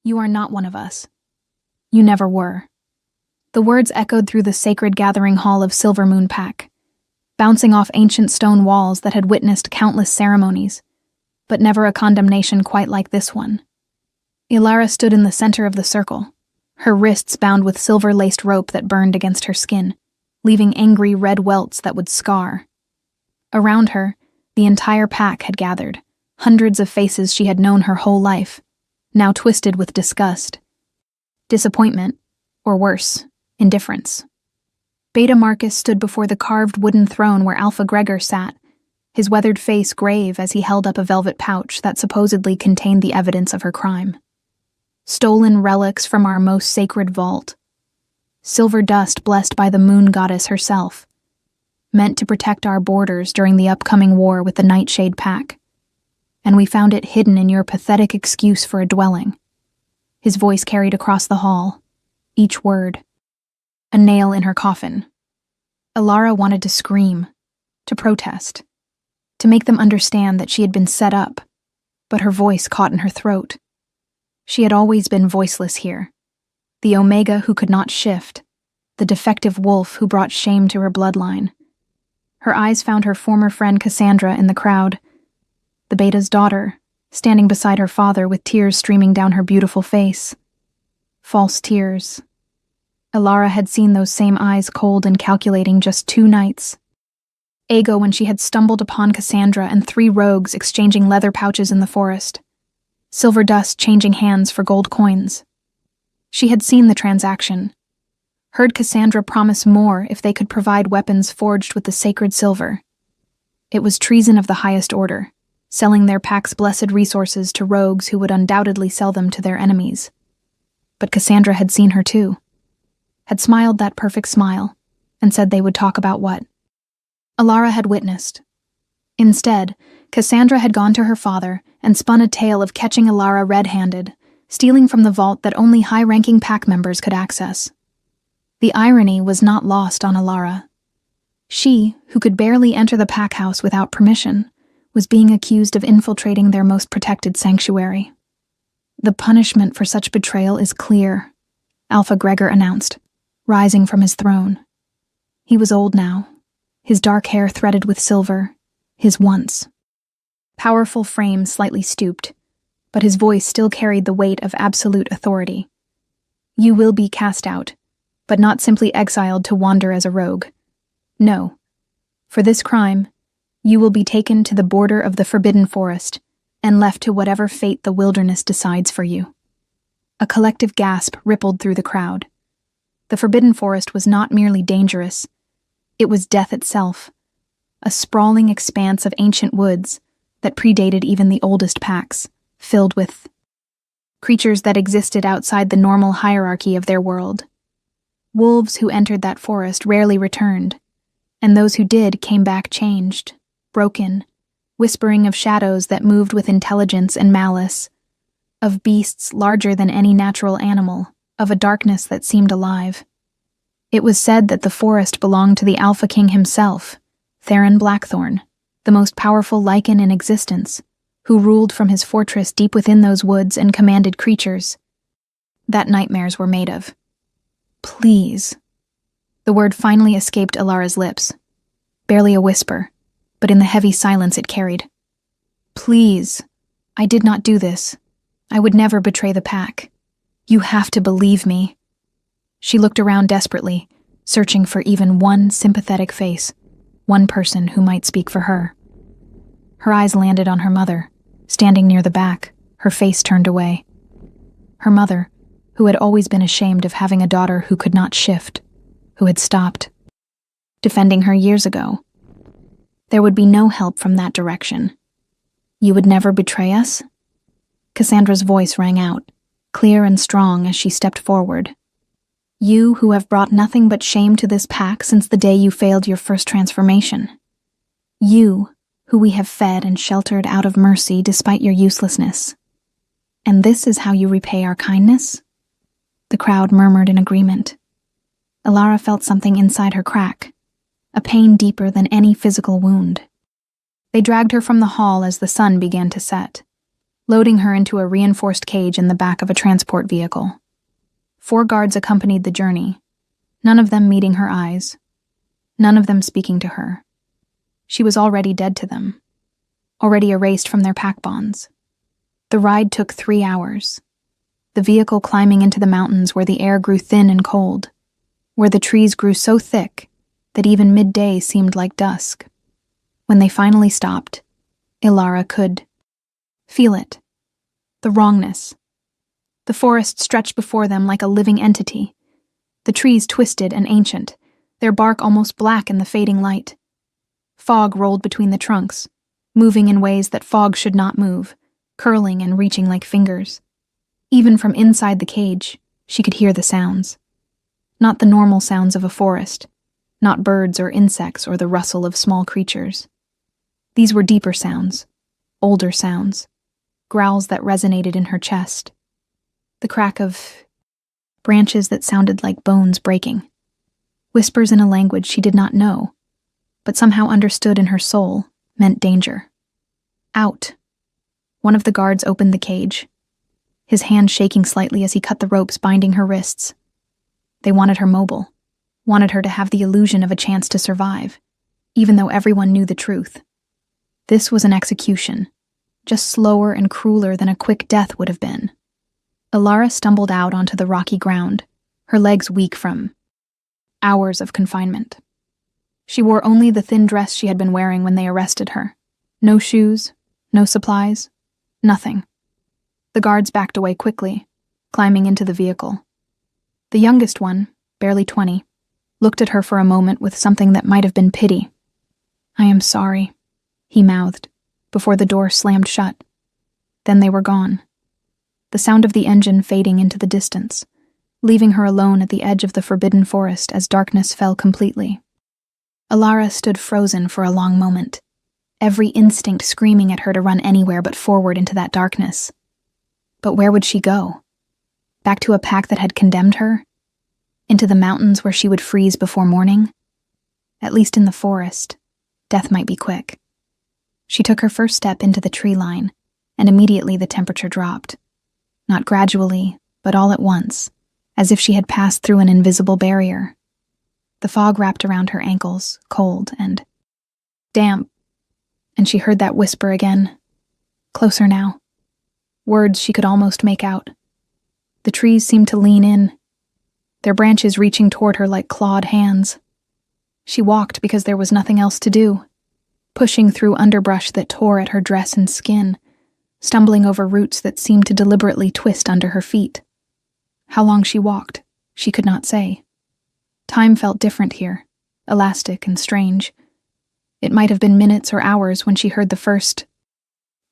You are not one of us. You never were." The words echoed through the sacred gathering hall of Silvermoon Pack, bouncing off ancient stone walls that had witnessed countless ceremonies, but never a condemnation quite like this one. Ilara stood in the center of the circle, her wrists bound with silver-laced rope that burned against her skin, leaving angry red welts that would scar. Around her, the entire pack had gathered, hundreds of faces she had known her whole life, now twisted with disgust, disappointment, or worse, indifference. Beta Marcus stood before the carved wooden throne where Alpha Gregor sat, his weathered face grave as he held up a velvet pouch that supposedly contained the evidence of her crime. Stolen relics from our most sacred vault. Silver dust blessed by the moon goddess herself, meant to protect our borders during the upcoming war with the Nightshade Pack. And we found it hidden in your pathetic excuse for a dwelling. His voice carried across the hall, each word a nail in her coffin. Ilara wanted to scream, to protest, to make them understand that she had been set up, but her voice caught in her throat. She had always been voiceless here, the Omega who could not shift, the defective wolf who brought shame to her bloodline. Her eyes found her former friend Cassandra in the crowd, the Beta's daughter, standing beside her father with tears streaming down her beautiful face. False tears. Ilara had seen those same eyes cold and calculating just 2 nights ago when she had stumbled upon Cassandra and 3 rogues exchanging leather pouches in the forest, silver dust changing hands for gold coins. She had seen the transaction, heard Cassandra promise more if they could provide weapons forged with the sacred silver. It was treason of the highest order, selling their pack's blessed resources to rogues who would undoubtedly sell them to their enemies. But Cassandra had seen her too, had smiled that perfect smile, and said they would talk about what Ilara had witnessed. Instead, Cassandra had gone to her father and spun a tale of catching Ilara red-handed, stealing from the vault that only high-ranking pack members could access. The irony was not lost on Ilara. She, who could barely enter the pack house without permission, was being accused of infiltrating their most protected sanctuary. "The punishment for such betrayal is clear," Alpha Gregor announced, rising from his throne. He was old now, his dark hair threaded with silver, his once powerful frame slightly stooped, but his voice still carried the weight of absolute authority. "You will be cast out, but not simply exiled to wander as a rogue. No. For this crime, you will be taken to the border of the Forbidden Forest and left to whatever fate the wilderness decides for you." A collective gasp rippled through the crowd. The Forbidden Forest was not merely dangerous, it was death itself, a sprawling expanse of ancient woods that predated even the oldest packs, filled with creatures that existed outside the normal hierarchy of their world. Wolves who entered that forest rarely returned, and those who did came back changed, broken, whispering of shadows that moved with intelligence and malice, of beasts larger than any natural animal, of a darkness that seemed alive. It was said that the forest belonged to the Alpha King himself, Theron Blackthorn, the most powerful Lycan in existence, who ruled from his fortress deep within those woods and commanded creatures that nightmares were made of. "Please." The word finally escaped Ilara's lips, barely a whisper, but in the heavy silence it carried. "Please, I did not do this. I would never betray the pack. You have to believe me." She looked around desperately, searching for even one sympathetic face, one person who might speak for her. Her eyes landed on her mother, standing near the back, her face turned away. Her mother, who had always been ashamed of having a daughter who could not shift, who had stopped defending her years ago. There would be no help from that direction. "You would never betray us?" Cassandra's voice rang out, clear and strong as she stepped forward. "You who have brought nothing but shame to this pack since the day you failed your first transformation. You, who we have fed and sheltered out of mercy despite your uselessness. And this is how you repay our kindness?" The crowd murmured in agreement. Ilara felt something inside her crack, a pain deeper than any physical wound. They dragged her from the hall as the sun began to set, loading her into a reinforced cage in the back of a transport vehicle. 4 guards accompanied the journey, none of them meeting her eyes, none of them speaking to her. She was already dead to them, already erased from their pack bonds. The ride took 3 hours, the vehicle climbing into the mountains where the air grew thin and cold, where the trees grew so thick that even midday seemed like dusk. When they finally stopped, Ilara could feel it, the wrongness. The forest stretched before them like a living entity, the trees twisted and ancient, their bark almost black in the fading light. Fog rolled between the trunks, moving in ways that fog should not move, curling and reaching like fingers. Even from inside the cage, she could hear the sounds. Not the normal sounds of a forest, not birds or insects or the rustle of small creatures. These were deeper sounds, older sounds, growls that resonated in her chest. The crack of branches that sounded like bones breaking. Whispers in a language she did not know, but somehow understood in her soul, meant danger. Out. One of the guards opened the cage, his hand shaking slightly as he cut the ropes binding her wrists. They wanted her mobile, wanted her to have the illusion of a chance to survive, even though everyone knew the truth. This was an execution, just slower and crueler than a quick death would have been. Ilara stumbled out onto the rocky ground, her legs weak from hours of confinement. She wore only the thin dress she had been wearing when they arrested her. No shoes, no supplies, nothing. The guards backed away quickly, climbing into the vehicle. The youngest one, barely 20, looked at her for a moment with something that might have been pity. "I am sorry," he mouthed, before the door slammed shut. Then they were gone. The sound of the engine fading into the distance, leaving her alone at the edge of the forbidden forest as darkness fell completely. Ilara stood frozen for a long moment, every instinct screaming at her to run anywhere but forward into that darkness. But where would she go? Back to a pack that had condemned her? Into the mountains where she would freeze before morning? At least in the forest, death might be quick. She took her first step into the tree line, and immediately the temperature dropped. Not gradually, but all at once, as if she had passed through an invisible barrier. The fog wrapped around her ankles, cold and damp, and she heard that whisper again. Closer now. Words she could almost make out. The trees seemed to lean in, their branches reaching toward her like clawed hands. She walked because there was nothing else to do, pushing through underbrush that tore at her dress and skin, stumbling over roots that seemed to deliberately twist under her feet. How long she walked, she could not say. Time felt different here, elastic and strange. It might have been minutes or hours when she heard the first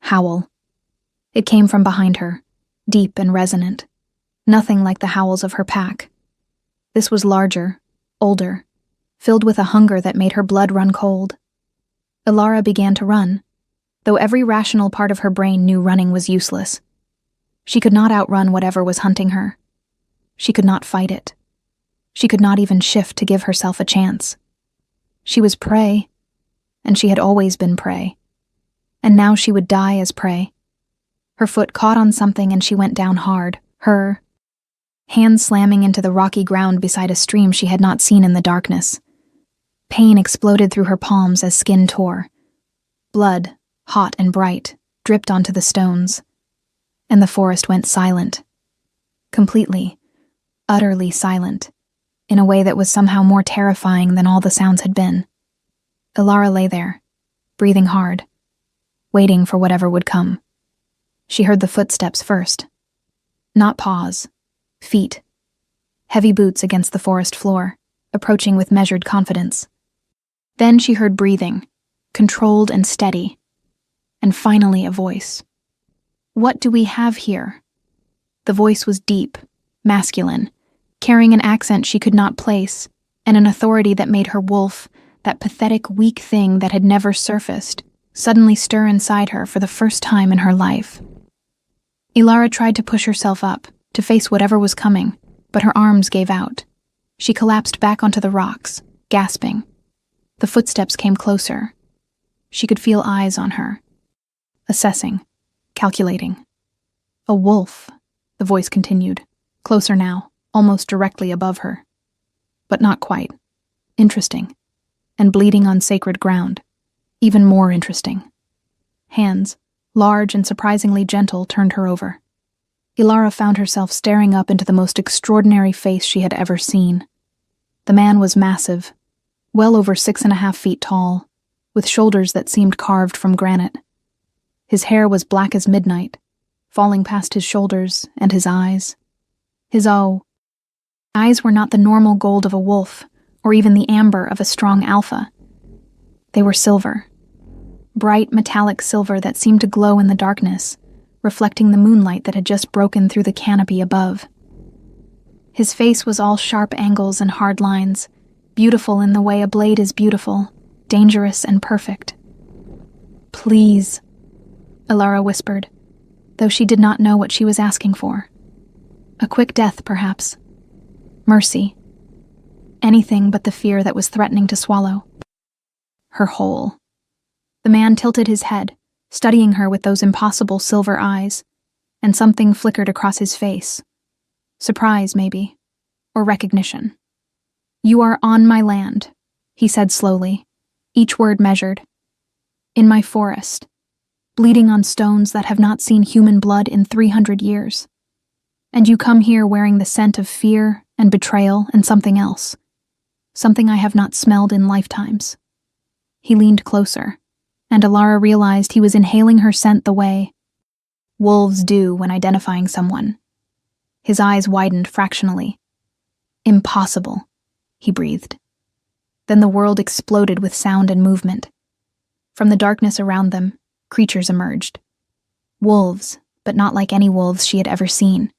howl. It came from behind her, deep and resonant, nothing like the howls of her pack. This was larger, older, filled with a hunger that made her blood run cold. Ilara began to run, though every rational part of her brain knew running was useless. She could not outrun whatever was hunting her. She could not fight it. She could not even shift to give herself a chance. She was prey, and she had always been prey. And now she would die as prey. Her foot caught on something and she went down hard, her hand slamming into the rocky ground beside a stream she had not seen in the darkness. Pain exploded through her palms as skin tore. Blood, hot and bright, dripped onto the stones. And the forest went silent. Completely, utterly silent, in a way that was somehow more terrifying than all the sounds had been. Ilara lay there, breathing hard, waiting for whatever would come. She heard the footsteps first. Not paws, feet. Heavy boots against the forest floor, approaching with measured confidence. Then she heard breathing, controlled and steady. And finally a voice. "What do we have here?" The voice was deep, masculine, carrying an accent she could not place, and an authority that made her wolf, that pathetic, weak thing that had never surfaced, suddenly stir inside her for the first time in her life. Ilara tried to push herself up, to face whatever was coming, but her arms gave out. She collapsed back onto the rocks, gasping. The footsteps came closer. She could feel eyes on her. Assessing, calculating, A wolf, the voice continued, closer now, almost directly above her. But not quite. Interesting. And bleeding on sacred ground. Even more interesting. Hands, large and surprisingly gentle, turned her over. Ilara found herself staring up into the most extraordinary face she had ever seen. The man was massive, well over 6.5 feet tall, with shoulders that seemed carved from granite. His hair was black as midnight, falling past his shoulders and his eyes. His eyes were not the normal gold of a wolf, or even the amber of a strong alpha. They were silver. Bright metallic silver that seemed to glow in the darkness, reflecting the moonlight that had just broken through the canopy above. His face was all sharp angles and hard lines, beautiful in the way a blade is beautiful, dangerous and perfect. "Please," Ilara whispered, though she did not know what she was asking for. A quick death, perhaps. Mercy. Anything but the fear that was threatening to swallow her whole. The man tilted his head, studying her with those impossible silver eyes, and something flickered across his face. Surprise, maybe, or recognition. "You are on my land," he said slowly, each word measured. "In my forest, bleeding on stones that have not seen human blood in 300 years. And you come here wearing the scent of fear and betrayal and something else. Something I have not smelled in lifetimes." He leaned closer, and Ilara realized he was inhaling her scent the way wolves do when identifying someone. His eyes widened fractionally. "Impossible," he breathed. Then the world exploded with sound and movement. From the darkness around them, creatures emerged. Wolves, but not like any wolves she had ever seen.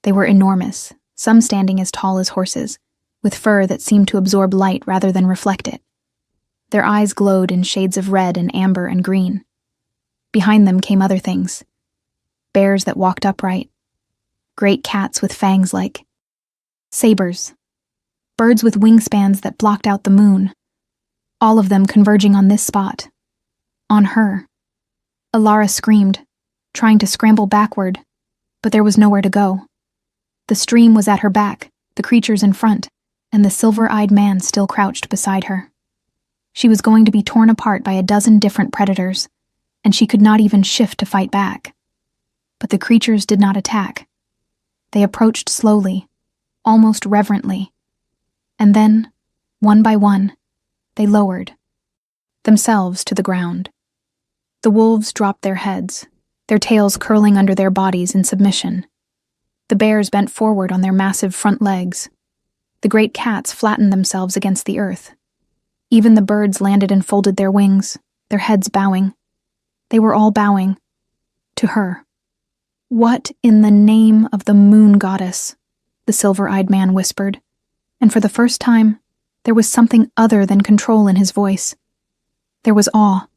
They were enormous, some standing as tall as horses, with fur that seemed to absorb light rather than reflect it. Their eyes glowed in shades of red and amber and green. Behind them came other things. Bears that walked upright. Great cats with fangs like sabers. Birds with wingspans that blocked out the moon. All of them converging on this spot. On her. Ilara screamed, trying to scramble backward, but there was nowhere to go. The stream was at her back, the creatures in front, and the silver-eyed man still crouched beside her. She was going to be torn apart by a dozen different predators, and she could not even shift to fight back. But the creatures did not attack. They approached slowly, almost reverently, and then, one by one, they lowered themselves to the ground. The wolves dropped their heads, their tails curling under their bodies in submission. The bears bent forward on their massive front legs. The great cats flattened themselves against the earth. Even the birds landed and folded their wings, their heads bowing. They were all bowing. To her. "What in the name of the moon goddess?" the silver-eyed man whispered, and for the first time, there was something other than control in his voice. There was awe.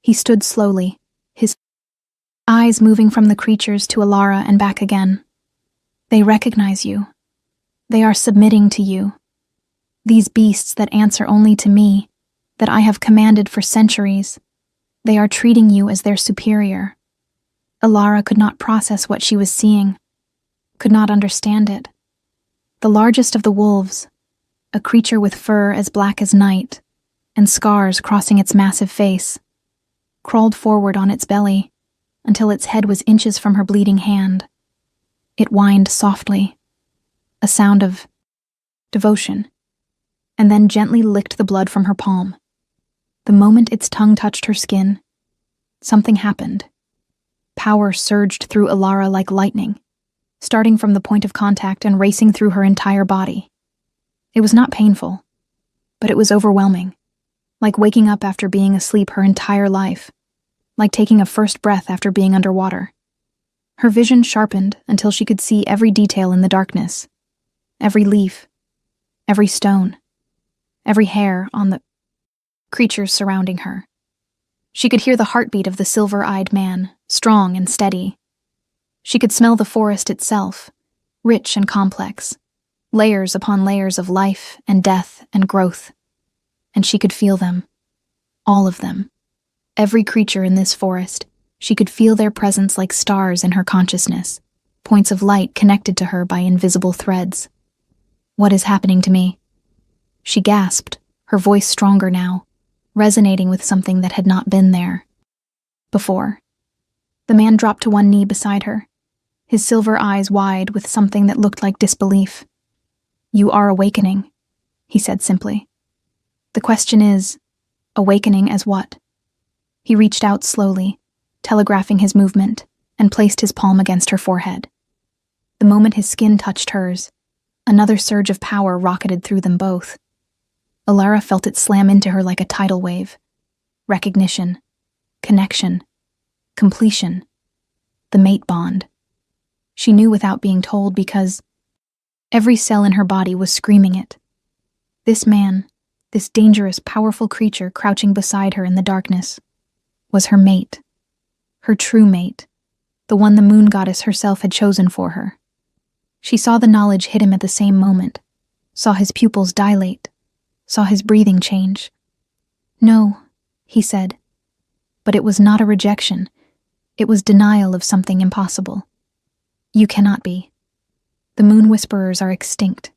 He stood slowly, his eyes moving from the creatures to Ilara and back again. "They recognize you. They are submitting to you. These beasts that answer only to me, that I have commanded for centuries, they are treating you as their superior." Ilara could not process what she was seeing, could not understand it. The largest of the wolves, a creature with fur as black as night, and scars crossing its massive face, crawled forward on its belly until its head was inches from her bleeding hand. It whined softly, a sound of devotion, and then gently licked the blood from her palm. The moment its tongue touched her skin, something happened. Power surged through Ilara like lightning, starting from the point of contact and racing through her entire body. It was not painful, but it was overwhelming, like waking up after being asleep her entire life, like taking a first breath after being underwater. Her vision sharpened until she could see every detail in the darkness, every leaf, every stone, every hair on the creatures surrounding her. She could hear the heartbeat of the silver-eyed man, strong and steady. She could smell the forest itself, rich and complex, layers upon layers of life and death and growth. And she could feel them, all of them, every creature in this forest, She could feel their presence like stars in her consciousness, points of light connected to her by invisible threads. "What is happening to me?" She gasped, her voice stronger now, resonating with something that had not been there before. The man dropped to one knee beside her, his silver eyes wide with something that looked like disbelief. "You are awakening," he said simply. "The question is, awakening as what?" He reached out slowly, telegraphing his movement, and placed his palm against her forehead. The moment his skin touched hers, another surge of power rocketed through them both. Alara felt it slam into her like a tidal wave. Recognition, connection, completion, the mate bond. She knew without being told because every cell in her body was screaming it. This man, this dangerous, powerful creature crouching beside her in the darkness, was her mate, her true mate, the one the moon goddess herself had chosen for her. She saw the knowledge hit him at the same moment, saw his pupils dilate, saw his breathing change. "No," he said. But it was not a rejection. It was denial of something impossible. "You cannot be. The Moon Whisperers are extinct.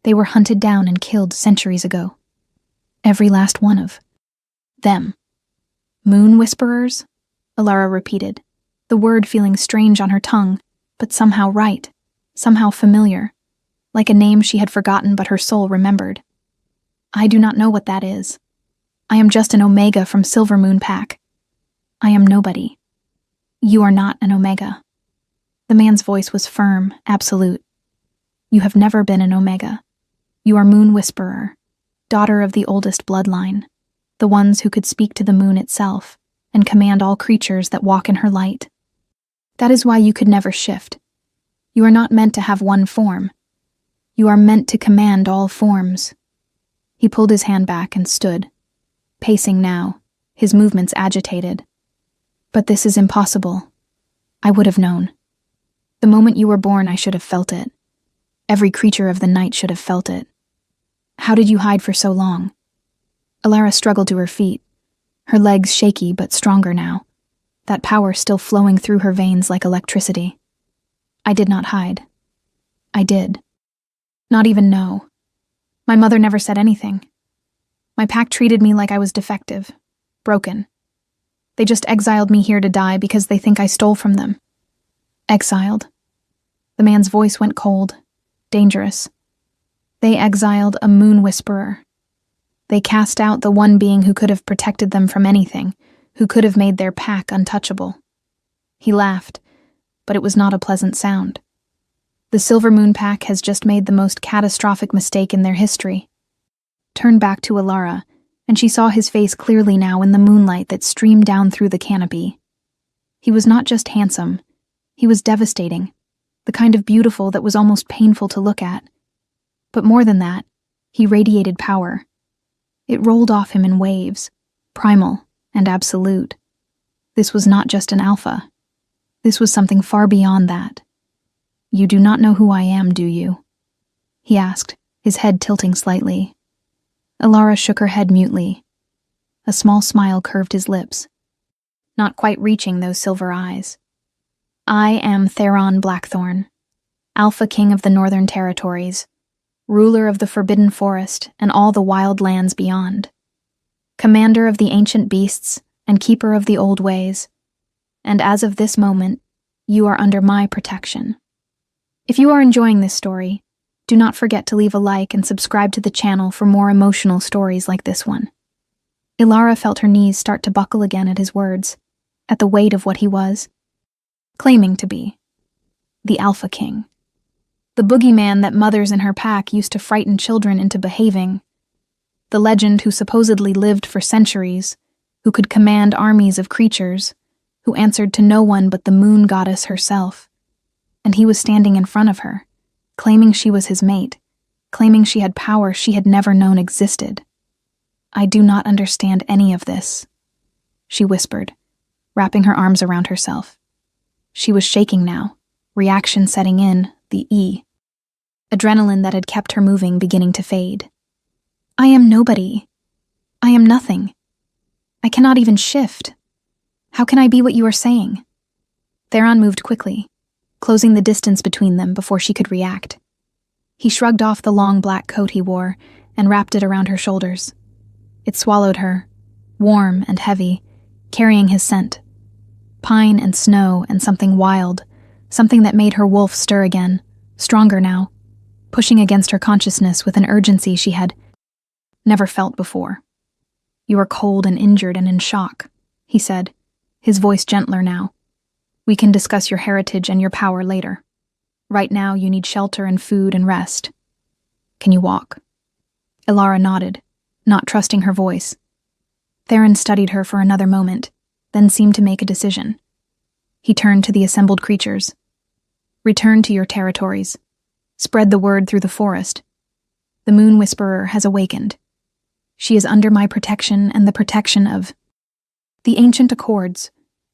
They were hunted down and killed centuries ago. Every last one of them." "Moon Whisperers?" Alara repeated, the word feeling strange on her tongue, but somehow right, somehow familiar, like a name she had forgotten but her soul remembered. "I do not know what that is. I am just an Omega from Silvermoon Pack. I am nobody. You are not an Omega." The man's voice was firm, absolute. "You have never been an Omega. You are Moon Whisperer, daughter of the oldest bloodline, the ones who could speak to the moon itself and command all creatures that walk in her light. That is why you could never shift. You are not meant to have one form. You are meant to command all forms." He pulled his hand back and stood, pacing now, his movements agitated. "But this is impossible. I would have known. The moment you were born, I should have felt it. Every creature of the night should have felt it. How did you hide for so long?" Alara struggled to her feet, her legs shaky but stronger now, that power still flowing through her veins like electricity. "I did not hide. I did. Not even know. My mother never said anything. My pack treated me like I was defective, broken. They just exiled me here to die because they think I stole from them." "Exiled?" The man's voice went cold, dangerous. "They exiled a Moon Whisperer. They cast out the one being who could have protected them from anything, who could have made their pack untouchable." He laughed, but it was not a pleasant sound. "The Silvermoon Pack has just made the most catastrophic mistake in their history." Turned back to Alara, and she saw his face clearly now in the moonlight that streamed down through the canopy. He was not just handsome, he was devastating, the kind of beautiful that was almost painful to look at. But more than that, he radiated power. It rolled off him in waves, primal and absolute. This was not just an alpha. This was something far beyond that. "You do not know who I am, do you?" he asked, his head tilting slightly. Alara shook her head mutely. A small smile curved his lips, not quite reaching those silver eyes. "I am Theron Blackthorn, Alpha King of the Northern Territories, ruler of the Forbidden Forest and all the wild lands beyond, commander of the ancient beasts and keeper of the old ways, and as of this moment, you are under my protection." If you are enjoying this story, do not forget to leave a like and subscribe to the channel for more emotional stories like this one. Alara felt her knees start to buckle again at his words, at the weight of what he was claiming to be. The Alpha King. The boogeyman that mothers in her pack used to frighten children into behaving. The legend who supposedly lived for centuries, who could command armies of creatures, who answered to no one but the moon goddess herself. And he was standing in front of her, claiming she was his mate, claiming she had power she had never known existed. "I do not understand any of this," she whispered, wrapping her arms around herself. She was shaking now, reaction setting in, the E. Adrenaline that had kept her moving beginning to fade. "I am nobody. I am nothing. I cannot even shift. How can I be what you are saying? Theron moved quickly, closing the distance between them before she could react. He shrugged off the long black coat he wore and wrapped it around her shoulders. It swallowed her, warm and heavy, carrying his scent. Pine and snow and something wild, something that made her wolf stir again, stronger now, pushing against her consciousness with an urgency she had never felt before. You are cold and injured and in shock, he said, his voice gentler now. We can discuss your heritage and your power later. Right now you need shelter and food and rest. Can you walk? Elara nodded, not trusting her voice. Theron studied her for another moment, then seemed to make a decision. He turned to the assembled creatures. Return to your territories. Spread the word through the forest. The Moon Whisperer has awakened. She is under my protection and the protection of the ancient accords.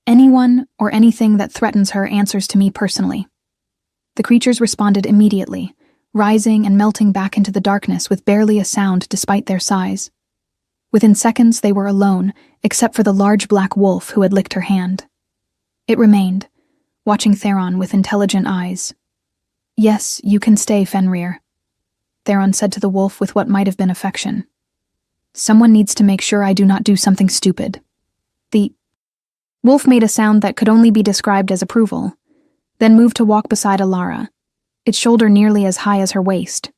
Anyone or anything that threatens her answers to me personally. The creatures responded immediately, rising and melting back into the darkness with barely a sound despite their size. Within seconds they were alone, except for the large black wolf who had licked her hand. It remained, watching Theron with intelligent eyes. Yes, you can stay, Fenrir, Theron said to the wolf with what might have been affection. Someone needs to make sure I do not do something stupid. The wolf made a sound that could only be described as approval, then moved to walk beside Elara, its shoulder nearly as high as her waist.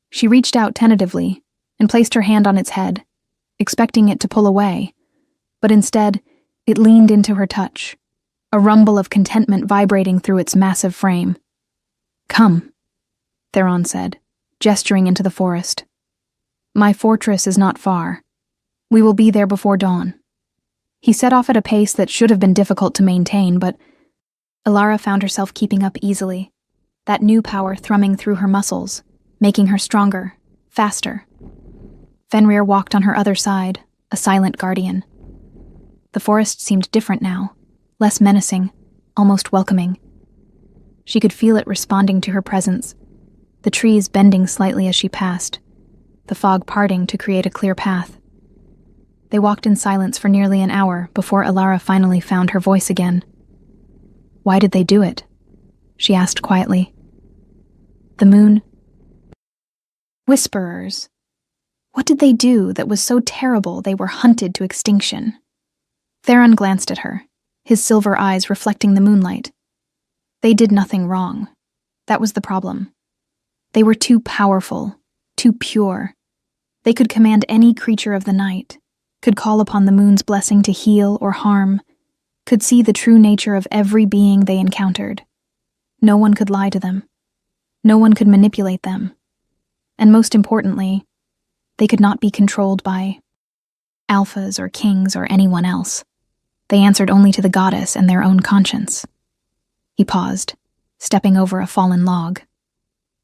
She reached out tentatively and placed her hand on its head, expecting it to pull away, but instead, it leaned into her touch, a rumble of contentment vibrating through its massive frame. Come, Theron said, gesturing into the forest. My fortress is not far. We will be there before dawn. He set off at a pace that should have been difficult to maintain, but Elara found herself keeping up easily, that new power thrumming through her muscles, making her stronger, faster. Fenrir walked on her other side, a silent guardian. The forest seemed different now, less menacing, almost welcoming. She could feel it responding to her presence, the trees bending slightly as she passed, the fog parting to create a clear path. They walked in silence for nearly an hour before Elara finally found her voice again. Why did they do it? She asked quietly. The Moon Whisperers. What did they do that was so terrible they were hunted to extinction? Theron glanced at her, his silver eyes reflecting the moonlight. They did nothing wrong. That was the problem. They were too powerful, too pure. They could command any creature of the night, could call upon the moon's blessing to heal or harm, could see the true nature of every being they encountered. No one could lie to them. No one could manipulate them. And most importantly, they could not be controlled by alphas or kings or anyone else. They answered only to the goddess and their own conscience. He paused, stepping over a fallen log.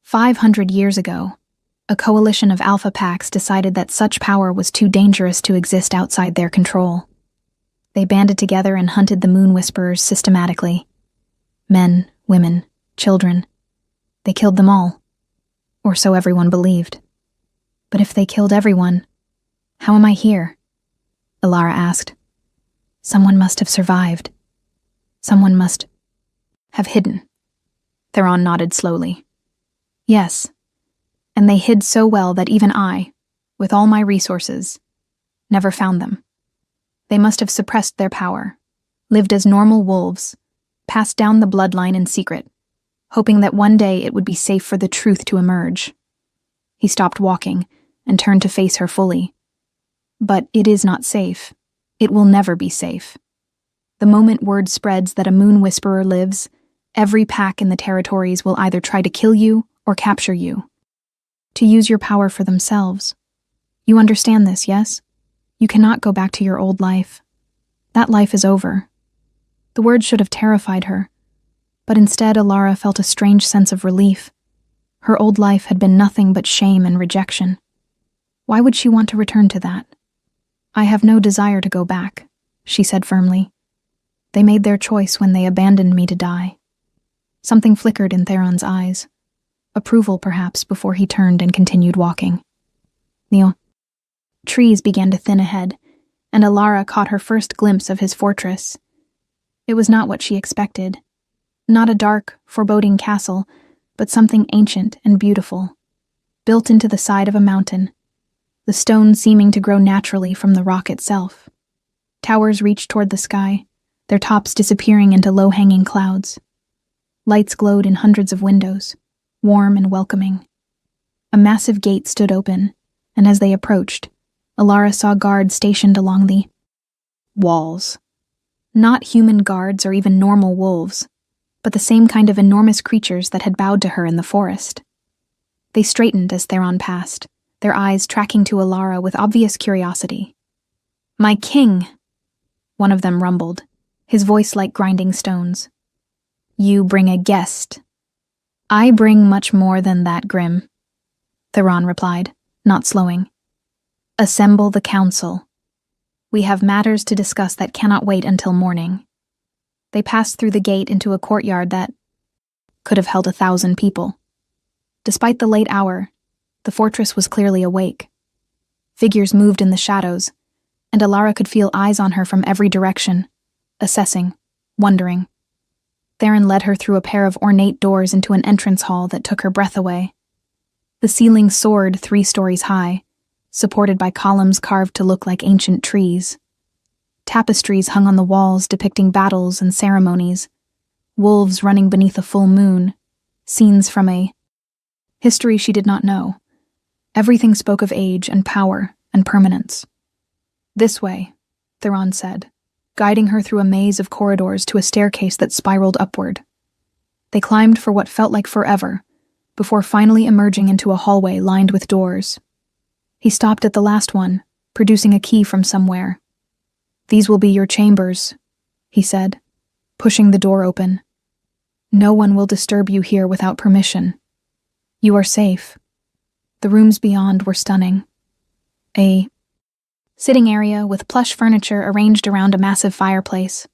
500 years ago, a coalition of alpha packs decided that such power was too dangerous to exist outside their control. They banded together and hunted the Moon Whisperers systematically. Men, women, children. They killed them all. Or so everyone believed. But if they killed everyone, how am I here? Elara asked. Someone must have survived. Someone must have hidden. Theron nodded slowly. Yes, and they hid so well that even I, with all my resources, never found them. They must have suppressed their power, lived as normal wolves, passed down the bloodline in secret, hoping that one day it would be safe for the truth to emerge. He stopped walking and turned to face her fully. But it is not safe. It will never be safe. The moment word spreads that a Moon Whisperer lives, every pack in the territories will either try to kill you or capture you. To use your power for themselves. You understand this, yes? You cannot go back to your old life. That life is over. The words should have terrified her, but instead Elara felt a strange sense of relief. Her old life had been nothing but shame and rejection. Why would she want to return to that? I have no desire to go back, she said firmly. They made their choice when they abandoned me to die. Something flickered in Theron's eyes. Approval, perhaps, before he turned and continued walking. The trees began to thin ahead, and Alara caught her first glimpse of his fortress. It was not what she expected. Not a dark, foreboding castle, but something ancient and beautiful, built into the side of a mountain, the stone seeming to grow naturally from the rock itself. Towers reached toward the sky, their tops disappearing into low-hanging clouds. Lights glowed in hundreds of windows, warm and welcoming. A massive gate stood open, and as they approached, Alara saw guards stationed along the walls. Not human guards or even normal wolves, but the same kind of enormous creatures that had bowed to her in the forest. They straightened as Theron passed, their eyes tracking to Alara with obvious curiosity. "My king," one of them rumbled, his voice like grinding stones. "You bring a guest." "I bring much more than that, Grim," Theron replied, not slowing. "Assemble the council. We have matters to discuss that cannot wait until morning." They passed through the gate into a courtyard that could have held 1,000 people. Despite the late hour, the fortress was clearly awake. Figures moved in the shadows, and Alara could feel eyes on her from every direction, assessing, wondering. Theron led her through a pair of ornate doors into an entrance hall that took her breath away. The ceiling soared 3 stories high, supported by columns carved to look like ancient trees. Tapestries hung on the walls depicting battles and ceremonies, wolves running beneath a full moon, scenes from a history she did not know. Everything spoke of age and power and permanence. "This way," Theron said, guiding her through a maze of corridors to a staircase that spiraled upward. They climbed for what felt like forever, before finally emerging into a hallway lined with doors. He stopped at the last one, producing a key from somewhere. "These will be your chambers," he said, pushing the door open. "No one will disturb you here without permission. You are safe." The rooms beyond were stunning. A sitting area with plush furniture arranged around a massive fireplace.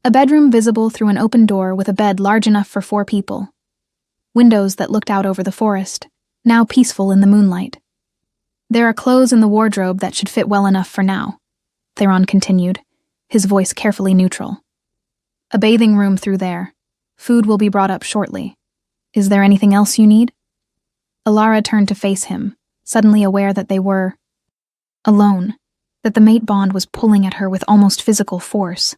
A bedroom visible through an open door with a bed large enough for 4 people. Windows that looked out over the forest, now peaceful in the moonlight. "There are clothes in the wardrobe that should fit well enough for now," Theron continued, his voice carefully neutral. "A bathing room through there. Food will be brought up shortly. Is there anything else you need?" Alara turned to face him, suddenly aware that they were alone, that the mate bond was pulling at her with almost physical force,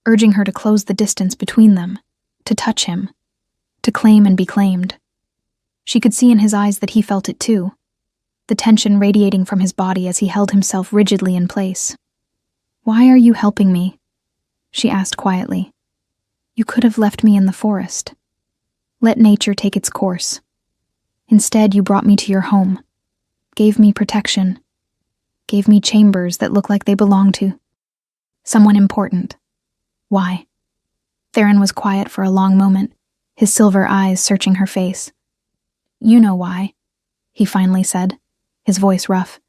urging her to close the distance between them, to touch him, to claim and be claimed. She could see in his eyes that he felt it too, the tension radiating from his body as he held himself rigidly in place. "Why are you helping me?" she asked quietly. "You could have left me in the forest. Let nature take its course. Instead, you brought me to your home, gave me protection, gave me chambers that look like they belong to someone important. Why?" Theron was quiet for a long moment, his silver eyes searching her face. "You know why," he finally said, his voice rough.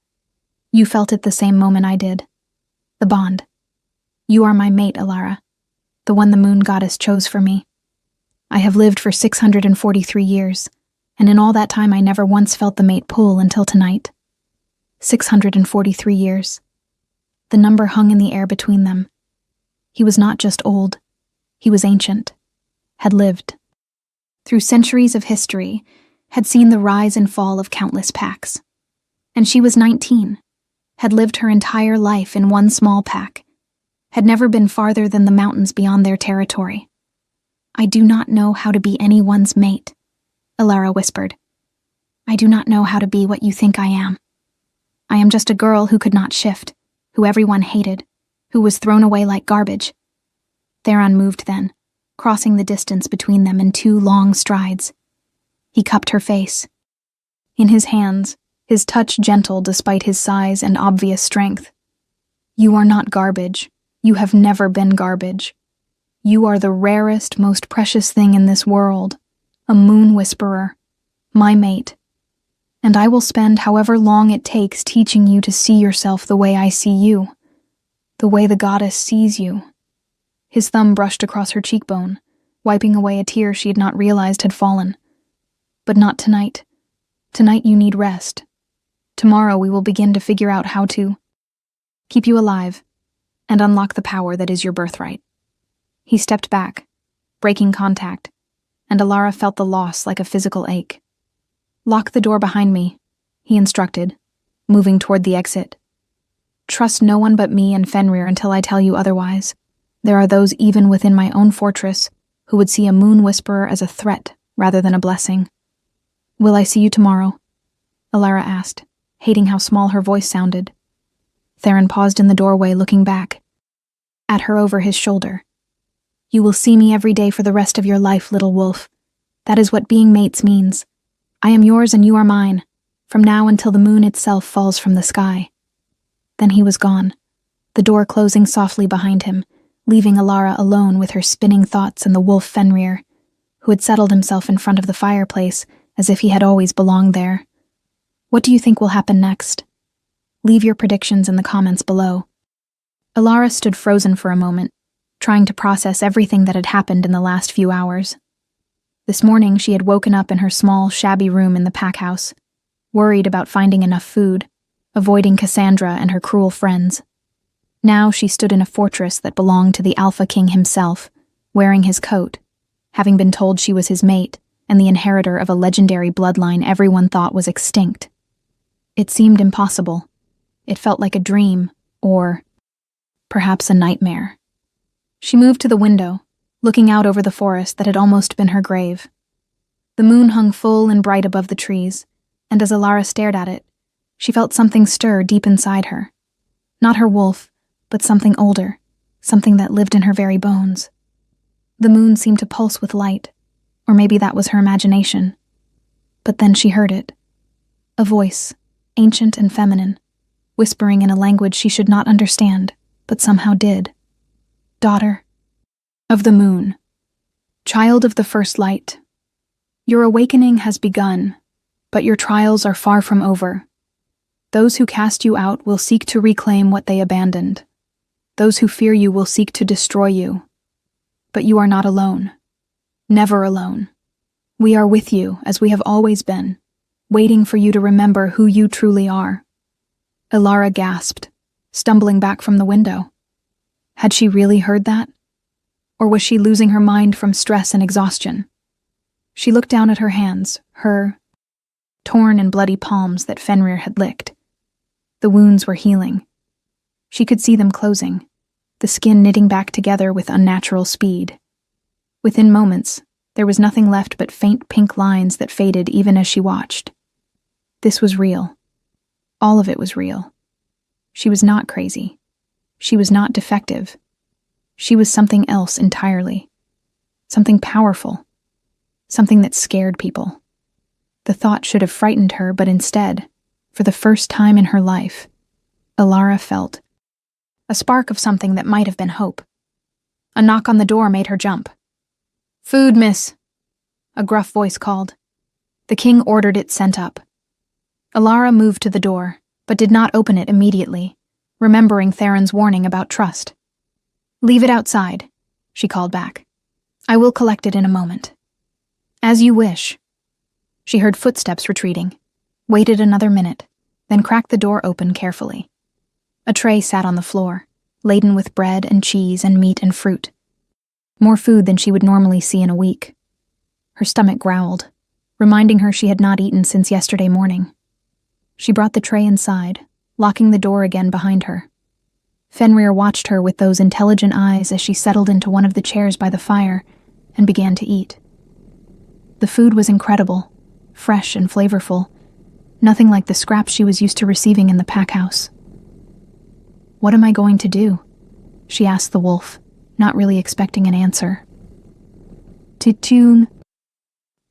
"You felt it the same moment I did. The bond. You are my mate, Alara, the one the moon goddess chose for me. I have lived for 643 years, and in all that time I never once felt the mate pull until tonight. 643 years. The number hung in the air between them. He was not just old, he was ancient, had lived. Through centuries of history, had seen the rise and fall of countless packs. And she was 19, had lived her entire life in one small pack, had never been farther than the mountains beyond their territory. "I do not know how to be anyone's mate," Alara whispered. "I do not know how to be what you think I am. I am just a girl who could not shift, who everyone hated, who was thrown away like garbage." Theron moved then, crossing the distance between them in 2 long strides. He cupped her face. In his hands, his touch gentle despite his size and obvious strength. "You are not garbage. You have never been garbage. You are the rarest, most precious thing in this world, a moon whisperer, my mate. And I will spend however long it takes teaching you to see yourself the way I see you, the way the goddess sees you." His thumb brushed across her cheekbone, wiping away a tear she had not realized had fallen. "But not tonight. Tonight you need rest. Tomorrow we will begin to figure out how to keep you alive, and unlock the power that is your birthright. He stepped back, breaking contact, and Alara felt the loss like a physical ache. Lock the door behind me, he instructed, moving toward the exit. Trust no one but me and Fenrir until I tell you otherwise. There are those even within my own fortress who would see a moon whisperer as a threat rather than a blessing. Will I see you tomorrow? Alara asked, hating how small her voice sounded. Theron paused in the doorway, looking back at her over his shoulder. You will see me every day for the rest of your life, little wolf. That is what being mates means. I am yours and you are mine, from now until the moon itself falls from the sky. Then he was gone, the door closing softly behind him, leaving Alara alone with her spinning thoughts and the wolf Fenrir, who had settled himself in front of the fireplace as if he had always belonged there. What do you think will happen next? Leave your predictions in the comments below. Alara stood frozen for a moment, trying to process everything that had happened in the last few hours. This morning she had woken up in her small, shabby room in the pack house, worried about finding enough food, avoiding Cassandra and her cruel friends. Now she stood in a fortress that belonged to the Alpha King himself, wearing his coat, having been told she was his mate and the inheritor of a legendary bloodline everyone thought was extinct. It seemed impossible. It felt like a dream, or perhaps a nightmare. She moved to the window, looking out over the forest that had almost been her grave. The moon hung full and bright above the trees, and as Alara stared at it, she felt something stir deep inside her. Not her wolf, but something older, something that lived in her very bones. The moon seemed to pulse with light, or maybe that was her imagination. But then she heard it. A voice, ancient and feminine, whispering in a language she should not understand, but somehow did. Daughter of the moon, child of the first light, your awakening has begun, but your trials are far from over. Those who cast you out will seek to reclaim what they abandoned. Those who fear you will seek to destroy you. But you are not alone. Never alone. We are with you, as we have always been, waiting for you to remember who you truly are. Alara gasped, stumbling back from the window. Had she really heard that? Or was she losing her mind from stress and exhaustion? She looked down at her hands, her torn and bloody palms that Fenrir had licked. The wounds were healing. She could see them closing, the skin knitting back together with unnatural speed. Within moments, there was nothing left but faint pink lines that faded even as she watched. This was real. All of it was real. She was not crazy. She was not defective. She was something else entirely. Something powerful. Something that scared people. The thought should have frightened her, but instead, for the first time in her life, Alara felt a spark of something that might have been hope. A knock on the door made her jump. "Food, miss," a gruff voice called. The king ordered it sent up. Alara moved to the door, but did not open it immediately, remembering Theron's warning about trust. "Leave it outside," she called back. "I will collect it in a moment." "As you wish." She heard footsteps retreating, waited another minute, then cracked the door open carefully. A tray sat on the floor, laden with bread and cheese and meat and fruit. More food than she would normally see in a week. Her stomach growled, reminding her she had not eaten since yesterday morning. She brought the tray inside, locking the door again behind her. Fenrir watched her with those intelligent eyes as she settled into one of the chairs by the fire and began to eat. The food was incredible, fresh and flavorful, nothing like the scraps she was used to receiving in the pack house. "What am I going to do?" she asked the wolf, not really expecting an answer. "To tune."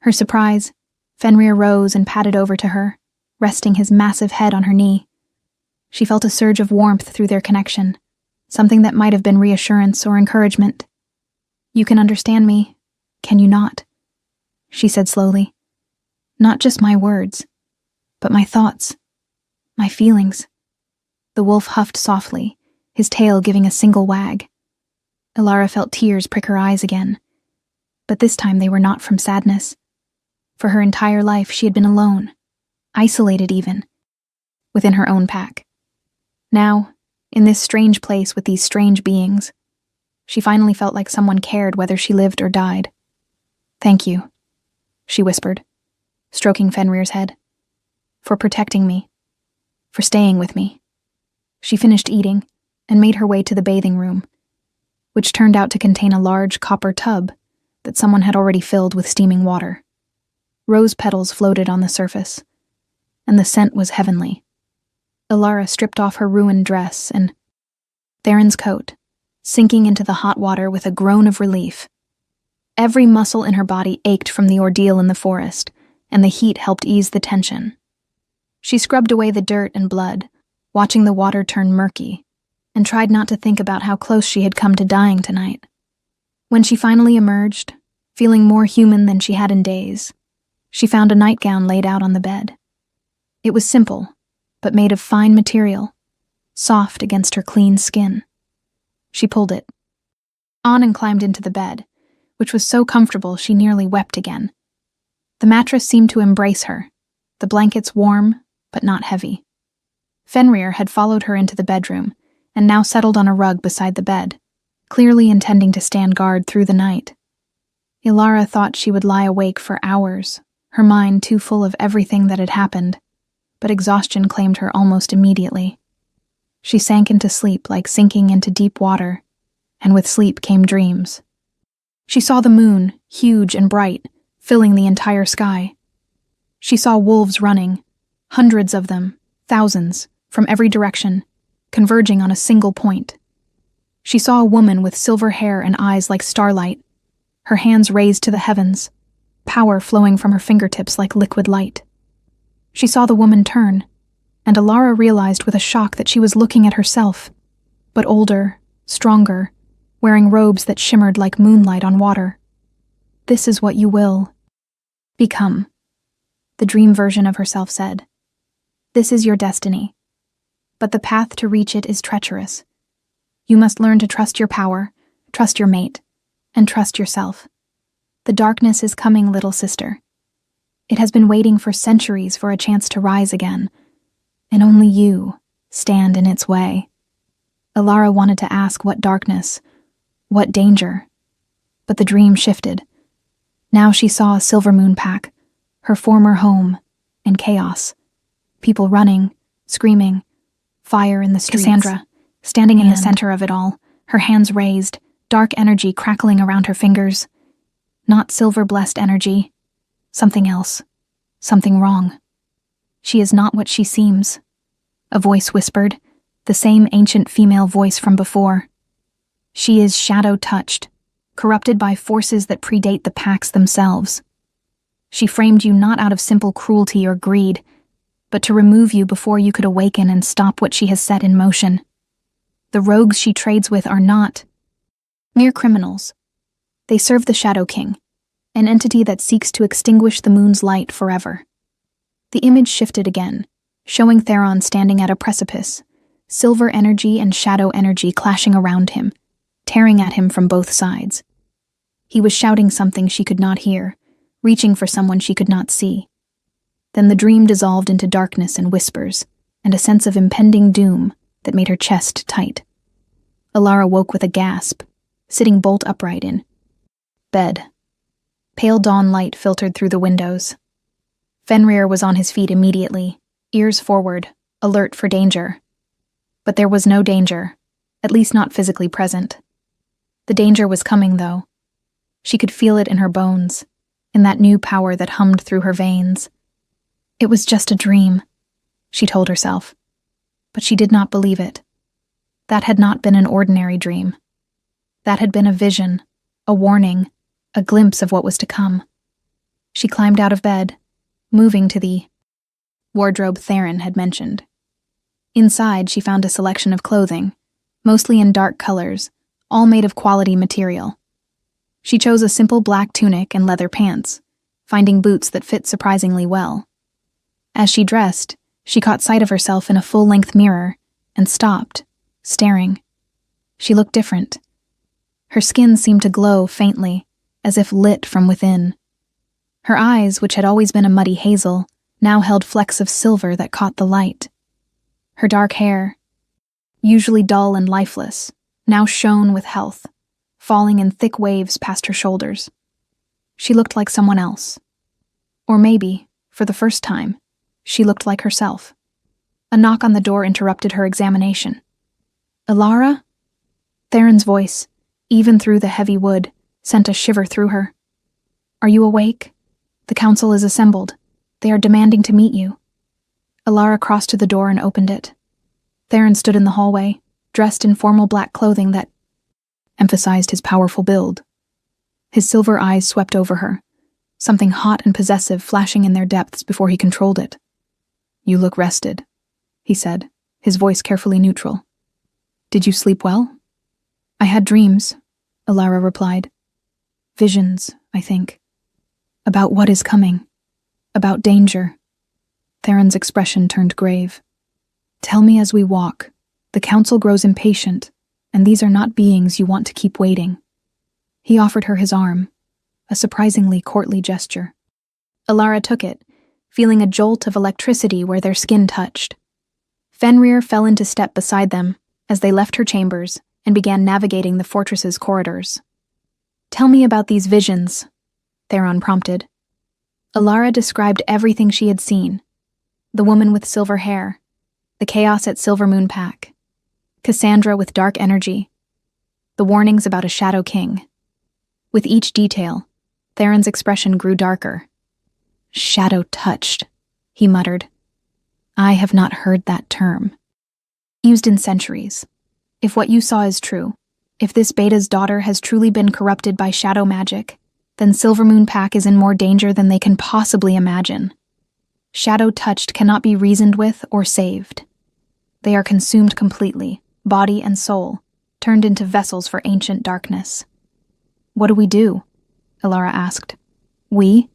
Her surprise, Fenrir rose and padded over to her, resting his massive head on her knee. She felt a surge of warmth through their connection, something that might have been reassurance or encouragement. "You can understand me, can you not?" she said slowly. "Not just my words, but my thoughts, my feelings." The wolf huffed softly, his tail giving a single wag. Alara felt tears prick her eyes again. But this time they were not from sadness. For her entire life she had been alone, isolated even, within her own pack. Now, in this strange place with these strange beings. She finally felt like someone cared whether she lived or died. "Thank you," she whispered, stroking Fenrir's head. "For protecting me. For staying with me." She finished eating and made her way to the bathing room, which turned out to contain a large copper tub that someone had already filled with steaming water. Rose petals floated on the surface, and the scent was heavenly. Elara stripped off her ruined dress and Theron's coat, sinking into the hot water with a groan of relief. Every muscle in her body ached from the ordeal in the forest, and the heat helped ease the tension. She scrubbed away the dirt and blood, watching the water turn murky, and tried not to think about how close she had come to dying tonight. When she finally emerged, feeling more human than she had in days, she found a nightgown laid out on the bed. It was simple, but made of fine material, soft against her clean skin. She pulled it on and climbed into the bed, which was so comfortable she nearly wept again. The mattress seemed to embrace her, the blankets warm but not heavy. Fenrir had followed her into the bedroom and now settled on a rug beside the bed, clearly intending to stand guard through the night. Elara thought she would lie awake for hours, her mind too full of everything that had happened, but exhaustion claimed her almost immediately. She sank into sleep like sinking into deep water, and with sleep came dreams. She saw the moon, huge and bright, filling the entire sky. She saw wolves running, hundreds of them, thousands, from every direction, converging on a single point. She saw a woman with silver hair and eyes like starlight, her hands raised to the heavens, power flowing from her fingertips like liquid light. She saw the woman turn, and Elara realized with a shock that she was looking at herself, but older, stronger, wearing robes that shimmered like moonlight on water. "This is what you will become," the dream version of herself said. "This is your destiny. But the path to reach it is treacherous. You must learn to trust your power, trust your mate, and trust yourself. The darkness is coming, little sister. It has been waiting for centuries for a chance to rise again, and only you stand in its way." Elara wanted to ask what darkness, what danger, but the dream shifted. Now she saw a Silvermoon pack, her former home, in chaos. People running, screaming, fire in the streets. Cassandra, standing in the center of it all, her hands raised, dark energy crackling around her fingers. Not silver-blessed energy. Something else. Something wrong. "She is not what she seems," a voice whispered, the same ancient female voice from before. "She is shadow-touched, corrupted by forces that predate the packs themselves. She framed you not out of simple cruelty or greed, but to remove you before you could awaken and stop what she has set in motion. The rogues she trades with are not mere criminals. They serve the Shadow King, an entity that seeks to extinguish the moon's light forever." The image shifted again, showing Theron standing at a precipice, silver energy and shadow energy clashing around him, tearing at him from both sides. He was shouting something she could not hear, reaching for someone she could not see. Then the dream dissolved into darkness and whispers, and a sense of impending doom that made her chest tight. Elara woke with a gasp, sitting bolt upright in bed. Pale dawn light filtered through the windows. Fenrir was on his feet immediately, ears forward, alert for danger. But there was no danger, at least not physically present. The danger was coming, though. She could feel it in her bones, in that new power that hummed through her veins. It was just a dream, she told herself. But she did not believe it. That had not been an ordinary dream. That had been a vision, a warning, a glimpse of what was to come. She climbed out of bed, moving to the wardrobe Theron had mentioned. Inside, she found a selection of clothing, mostly in dark colors, all made of quality material. She chose a simple black tunic and leather pants, finding boots that fit surprisingly well. As she dressed, she caught sight of herself in a full-length mirror and stopped, staring. She looked different. Her skin seemed to glow faintly, as if lit from within. Her eyes, which had always been a muddy hazel, now held flecks of silver that caught the light. Her dark hair, usually dull and lifeless, now shone with health, falling in thick waves past her shoulders. She looked like someone else. Or maybe, for the first time, she looked like herself. A knock on the door interrupted her examination. "Alara?" Theron's voice, even through the heavy wood, sent a shiver through her. "Are you awake? The council is assembled. They are demanding to meet you." Alara crossed to the door and opened it. Theron stood in the hallway, dressed in formal black clothing that emphasized his powerful build. His silver eyes swept over her, something hot and possessive flashing in their depths before he controlled it. "You look rested," he said, his voice carefully neutral. "Did you sleep well?" "I had dreams," Alara replied. "Visions, I think. About what is coming. About danger." Theron's expression turned grave. "Tell me as we walk. The council grows impatient, and these are not beings you want to keep waiting." He offered her his arm, a surprisingly courtly gesture. Alara took it, feeling a jolt of electricity where their skin touched. Fenrir fell into step beside them as they left her chambers and began navigating the fortress's corridors. "Tell me about these visions," Theron prompted. Alara described everything she had seen. The woman with silver hair, the chaos at Silvermoon Pack, Cassandra with dark energy, the warnings about a Shadow King. With each detail, Theron's expression grew darker. "Shadow-touched," he muttered. "I have not heard that term. Used in centuries. If what you saw is true, if this Beta's daughter has truly been corrupted by shadow magic, then Silvermoon Pack is in more danger than they can possibly imagine. Shadow-touched cannot be reasoned with or saved. They are consumed completely, body and soul, turned into vessels for ancient darkness." "What do we do?" Alara asked. "We?"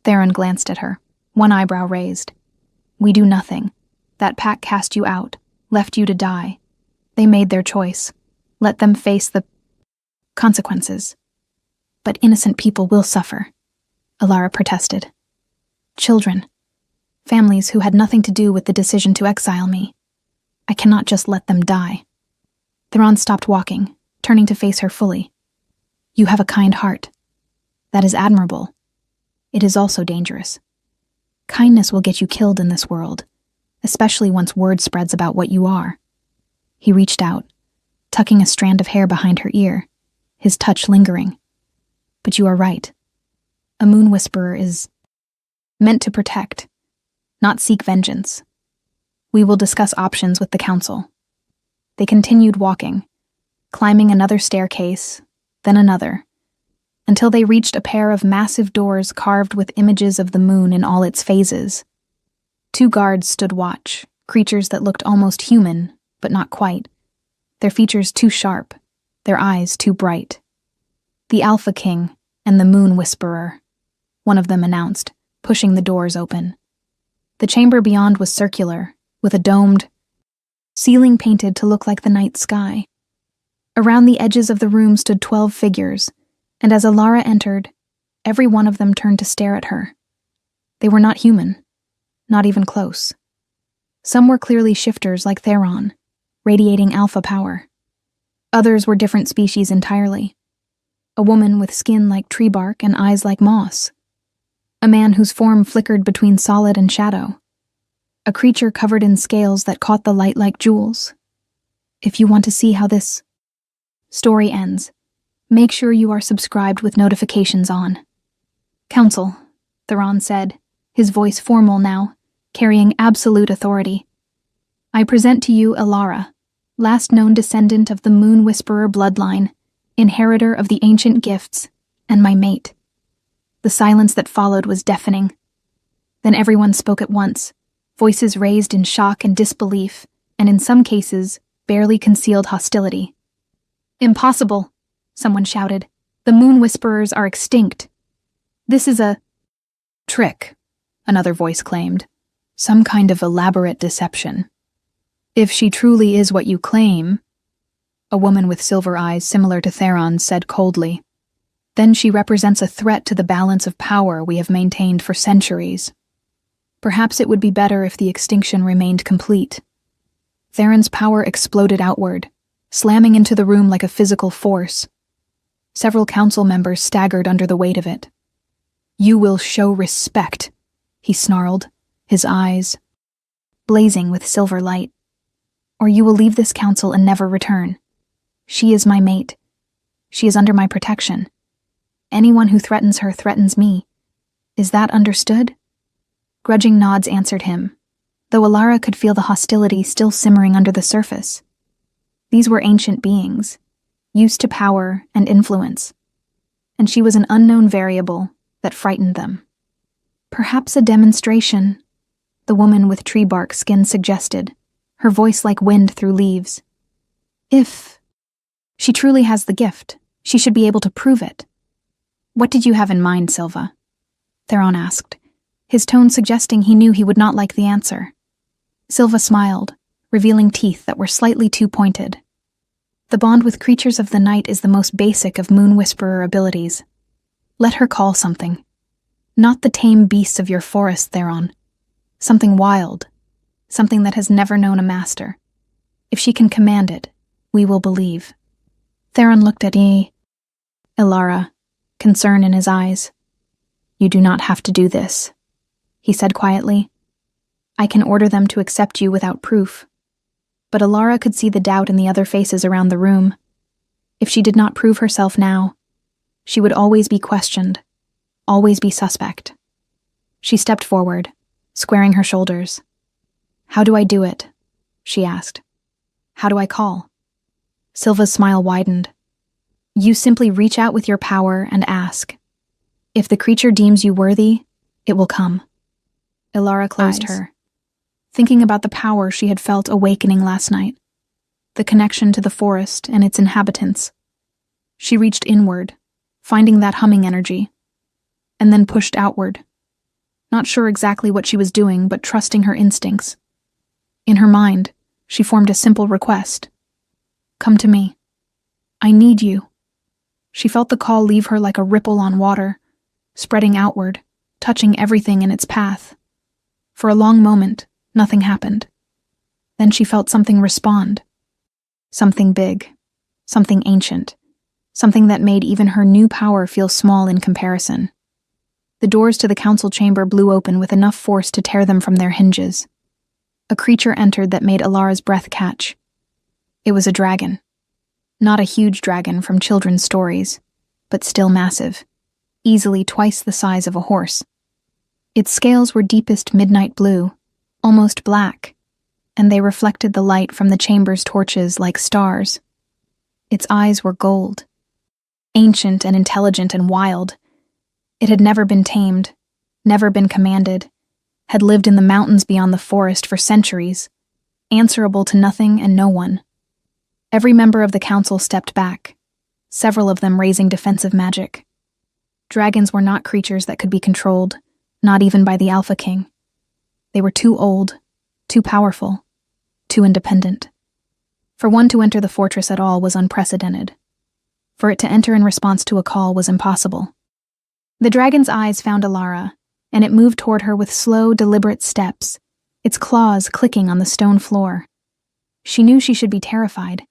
Theron glanced at her, one eyebrow raised. "We do nothing. That pack cast you out, left you to die. They made their choice. Let them face the consequences. But innocent people will suffer," Alara protested. "Children. Families who had nothing to do with the decision to exile me. I cannot just let them die." Theron stopped walking, turning to face her fully. "You have a kind heart. That is admirable. It is also dangerous. Kindness will get you killed in this world, especially once word spreads about what you are." He reached out, tucking a strand of hair behind her ear, his touch lingering. "But you are right. A moon whisperer is meant to protect, not seek vengeance. We will discuss options with the council." They continued walking, climbing another staircase, then another, until they reached a pair of massive doors carved with images of the moon in all its phases. 2 guards stood watch, creatures that looked almost human, but not quite. Their features too sharp, their eyes too bright. "The Alpha King and the Moon Whisperer," one of them announced, pushing the doors open. The chamber beyond was circular, with a domed ceiling painted to look like the night sky. Around the edges of the room stood 12 figures, and as Alara entered, every one of them turned to stare at her. They were not human, not even close. Some were clearly shifters like Theron, radiating alpha power. Others were different species entirely. A woman with skin like tree bark and eyes like moss. A man whose form flickered between solid and shadow. A creature covered in scales that caught the light like jewels. If you want to see how this story ends, make sure you are subscribed with notifications on. "Council," Theron said, his voice formal now, carrying absolute authority. "I present to you Alara, last known descendant of the Moon Whisperer bloodline, inheritor of the ancient gifts, and my mate." The silence that followed was deafening. Then everyone spoke at once, voices raised in shock and disbelief, and in some cases, barely concealed hostility. "Impossible," someone shouted. "The Moon Whisperers are extinct. This is a trick," another voice claimed. "Some kind of elaborate deception. If she truly is what you claim," a woman with silver eyes similar to Theron's said coldly, "then she represents a threat to the balance of power we have maintained for centuries. Perhaps it would be better if the extinction remained complete." Theron's power exploded outward, slamming into the room like a physical force. Several council members staggered under the weight of it. "You will show respect," he snarled, his eyes blazing with silver light. "Or you will leave this council and never return. She is my mate. She is under my protection. Anyone who threatens her threatens me. Is that understood?" Grudging nods answered him, though Alara could feel the hostility still simmering under the surface. These were ancient beings, used to power and influence, and she was an unknown variable that frightened them. "Perhaps a demonstration," the woman with tree bark skin suggested, her voice like wind through leaves. "If she truly has the gift, she should be able to prove it." "What did you have in mind, Silva?" Theron asked, his tone suggesting he knew he would not like the answer. Silva smiled, revealing teeth that were slightly too pointed. "The bond with creatures of the night is the most basic of Moon Whisperer abilities. Let her call something. Not the tame beasts of your forest, Theron. Something wild. Something that has never known a master. If she can command it, we will believe." Theron looked at Ilara, concern in his eyes. "You do not have to do this," he said quietly. "I can order them to accept you without proof." But Alara could see the doubt in the other faces around the room. If she did not prove herself now, she would always be questioned, always be suspect. She stepped forward, squaring her shoulders. "How do I do it?" she asked. "How do I call?" Silva's smile widened. "You simply reach out with your power and ask. If the creature deems you worthy, it will come." Ilara closed her, thinking about the power she had felt awakening last night, the connection to the forest and its inhabitants. She reached inward, finding that humming energy, and then pushed outward, not sure exactly what she was doing, but trusting her instincts. In her mind, she formed a simple request. "Come to me. I need you." She felt the call leave her like a ripple on water, spreading outward, touching everything in its path. For a long moment, nothing happened. Then she felt something respond. Something big, something ancient, something that made even her new power feel small in comparison. The doors to the council chamber blew open with enough force to tear them from their hinges. A creature entered that made Alara's breath catch. It was a dragon. Not a huge dragon from children's stories, but still massive, easily twice the size of a horse. Its scales were deepest midnight blue, almost black, and they reflected the light from the chamber's torches like stars. Its eyes were gold, ancient and intelligent and wild. It had never been tamed, never been commanded, had lived in the mountains beyond the forest for centuries, answerable to nothing and no one. Every member of the council stepped back, several of them raising defensive magic. Dragons were not creatures that could be controlled, not even by the Alpha King. They were too old, too powerful, too independent. For one to enter the fortress at all was unprecedented. For it to enter in response to a call was impossible. The dragon's eyes found Alara, and it moved toward her with slow, deliberate steps, its claws clicking on the stone floor. She knew she should be terrified,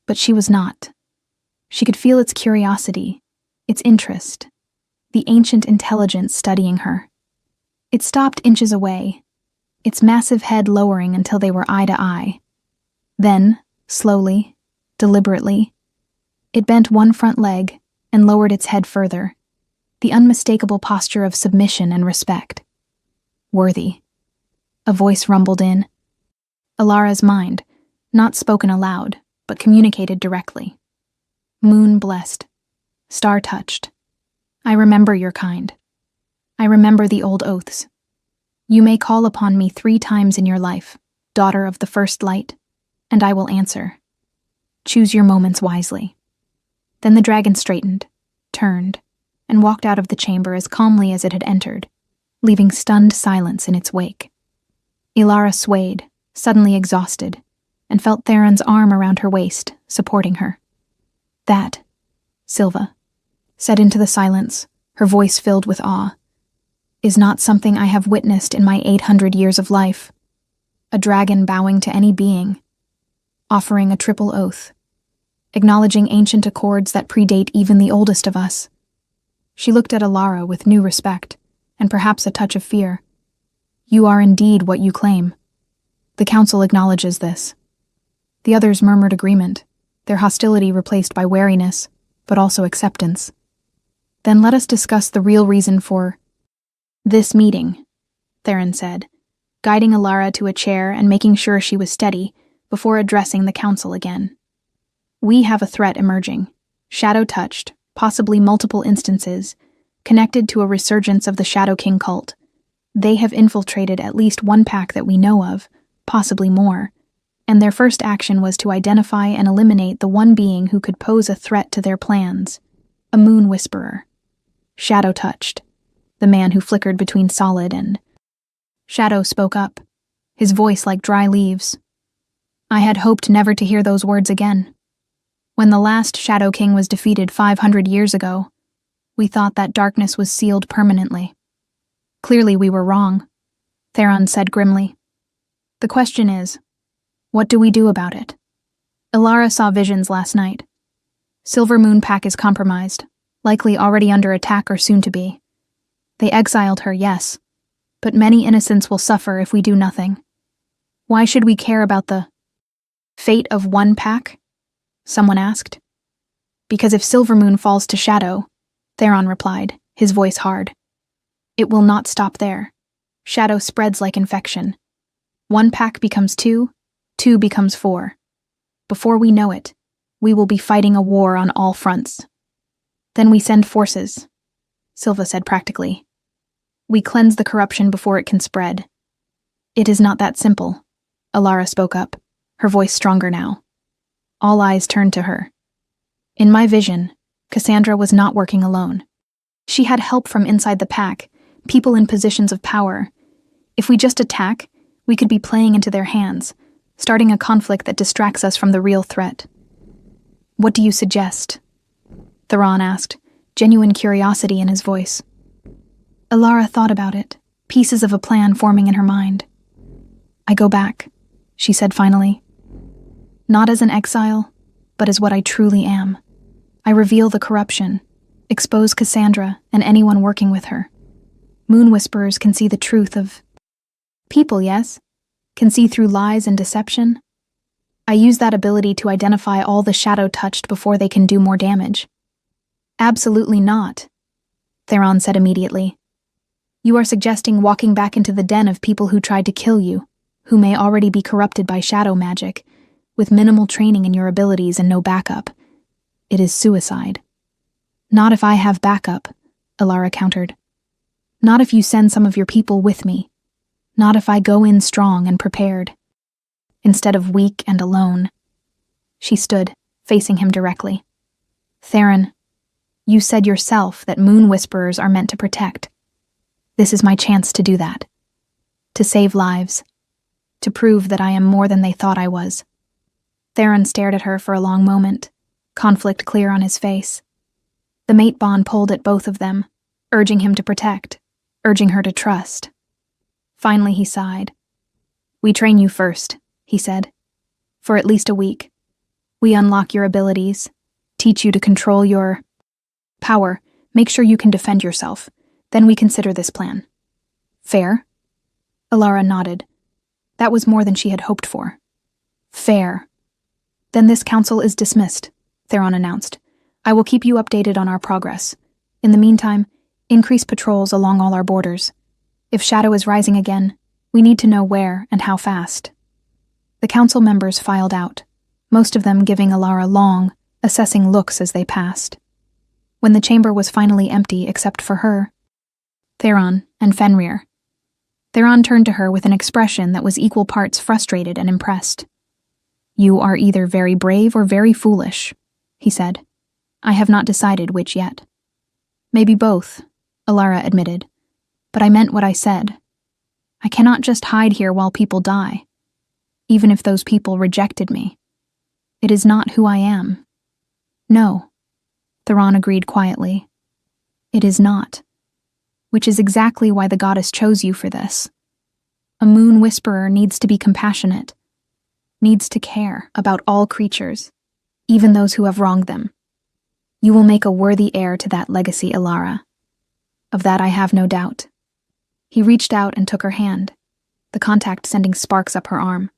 but she was not. She could feel its curiosity, its interest, the ancient intelligence studying her. It stopped inches away, its massive head lowering until they were eye to eye. Then, slowly, deliberately, it bent one front leg and lowered its head further, the unmistakable posture of submission and respect. "Worthy," a voice rumbled in. Alara's mind, not spoken aloud, but communicated directly. "Moon blessed, star touched. I remember your kind. I remember the old oaths. You may call upon me 3 times in your life, daughter of the first light, and I will answer. Choose your moments wisely." Then the dragon straightened, turned, and walked out of the chamber as calmly as it had entered, leaving stunned silence in its wake. Ilara swayed, suddenly exhausted, and felt Theron's arm around her waist, supporting her. "That," Silva said into the silence, her voice filled with awe, "is not something I have witnessed in my 800 years of life. A dragon bowing to any being, offering a triple oath, acknowledging ancient accords that predate even the oldest of us. She looked at Alara with new respect, and perhaps a touch of fear. You are indeed what you claim. The council acknowledges this. The others murmured agreement, their hostility replaced by wariness, but also acceptance. Then let us discuss the real reason for this meeting, Theron said, guiding Alara to a chair and making sure she was steady before addressing the council again. We have a threat emerging, shadow-touched, possibly multiple instances, connected to a resurgence of the Shadow King cult. They have infiltrated at least one pack that we know of, possibly more, and their first action was to identify and eliminate the one being who could pose a threat to their plans, a Moon Whisperer. Shadow-touched, the man who flickered between solid and... Shadow spoke up, his voice like dry leaves. I had hoped never to hear those words again. When the last Shadow King was defeated 500 years ago, we thought that darkness was sealed permanently. Clearly we were wrong, Theron said grimly. The question is, what do we do about it? Alara saw visions last night. Silvermoon Pack is compromised, likely already under attack or soon to be. They exiled her, yes, but many innocents will suffer if we do nothing. Why should we care about the fate of one pack? Someone asked. Because if Silvermoon falls to Shadow, Theron replied, his voice hard. It will not stop there. Shadow spreads like infection. One pack becomes two, two becomes four. Before we know it, we will be fighting a war on all fronts. Then we send forces, Silva said practically. We cleanse the corruption before it can spread. It is not that simple, Alara spoke up, her voice stronger now. All eyes turned to her. In my vision, Cassandra was not working alone. She had help from inside the pack, people in positions of power. If we just attack, we could be playing into their hands, starting a conflict that distracts us from the real threat. What do you suggest? Theron asked, genuine curiosity in his voice. Alara thought about it, pieces of a plan forming in her mind. I go back, she said finally. Not as an exile, but as what I truly am. I reveal the corruption, expose Cassandra and anyone working with her. Moon Whisperers can see the truth of people, yes? Can see through lies and deception. I use that ability to identify all the shadow touched before they can do more damage. Absolutely not, Theron said immediately. You are suggesting walking back into the den of people who tried to kill you, who may already be corrupted by shadow magic, with minimal training in your abilities and no backup. It is suicide. Not if I have backup, Alara countered. Not if you send some of your people with me. Not if I go in strong and prepared, instead of weak and alone. She stood, facing him directly. Theron, you said yourself that Moon Whisperers are meant to protect. This is my chance to do that. To save lives. To prove that I am more than they thought I was. Theron stared at her for a long moment, conflict clear on his face. The mate bond pulled at both of them, urging him to protect, urging her to trust. Finally he sighed. We train you first, he said. For at least a week. We unlock your abilities, teach you to control your power, make sure you can defend yourself. Then we consider this plan. Fair? Alara nodded. That was more than she had hoped for. Fair. Then this council is dismissed, Theron announced. I will keep you updated on our progress. In the meantime, increase patrols along all our borders. If Shadow is rising again, we need to know where and how fast. The council members filed out, most of them giving Alara long, assessing looks as they passed. When the chamber was finally empty except for her, Theron, and Fenrir. Theron turned to her with an expression that was equal parts frustrated and impressed. You are either very brave or very foolish, he said. I have not decided which yet. Maybe both, Alara admitted. But I meant what I said. I cannot just hide here while people die, even if those people rejected me. It is not who I am. No, Theron agreed quietly. It is not. Which is exactly why the goddess chose you for this. A Moon Whisperer needs to be compassionate. needs to care about all creatures, even those who have wronged them. You will make a worthy heir to that legacy, Elara. Of that I have no doubt. He reached out and took her hand, the contact sending sparks up her arm.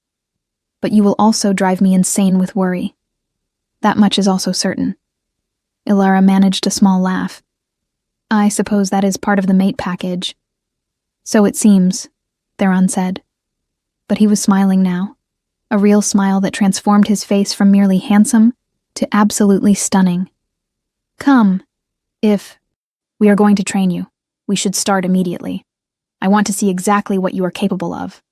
But you will also drive me insane with worry. That much is also certain. Elara managed a small laugh. I suppose that is part of the mate package. So it seems, Theron said. But he was smiling now, a real smile that transformed his face from merely handsome to absolutely stunning. Come, if we are going to train you, we should start immediately. I want to see exactly what you are capable of.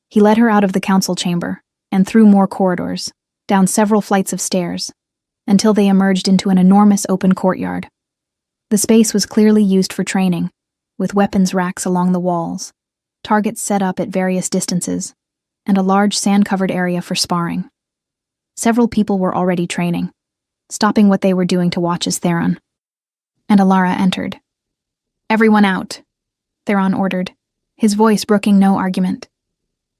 He led her out of the council chamber and through more corridors, down several flights of stairs, until they emerged into an enormous open courtyard. The space was clearly used for training, with weapons racks along the walls, targets set up at various distances, and a large sand-covered area for sparring. Several people were already training, stopping what they were doing to watch as Theron. And Elara entered. Everyone out, Theron ordered, his voice brooking no argument.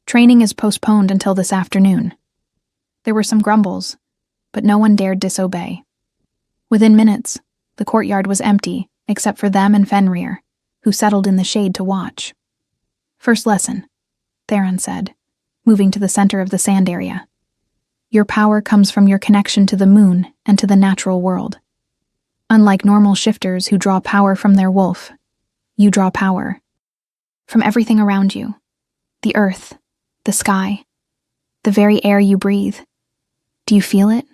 Training is postponed until this afternoon. There were some grumbles, but no one dared disobey. Within minutes, the courtyard was empty except for them and Fenrir, who settled in the shade to watch. First lesson, Theron said, moving to the center of the sand area. Your power comes from your connection to the moon and to the natural world. Unlike normal shifters who draw power from their wolf, you draw power from everything around you. The earth, the sky, the very air you breathe. Do you feel it?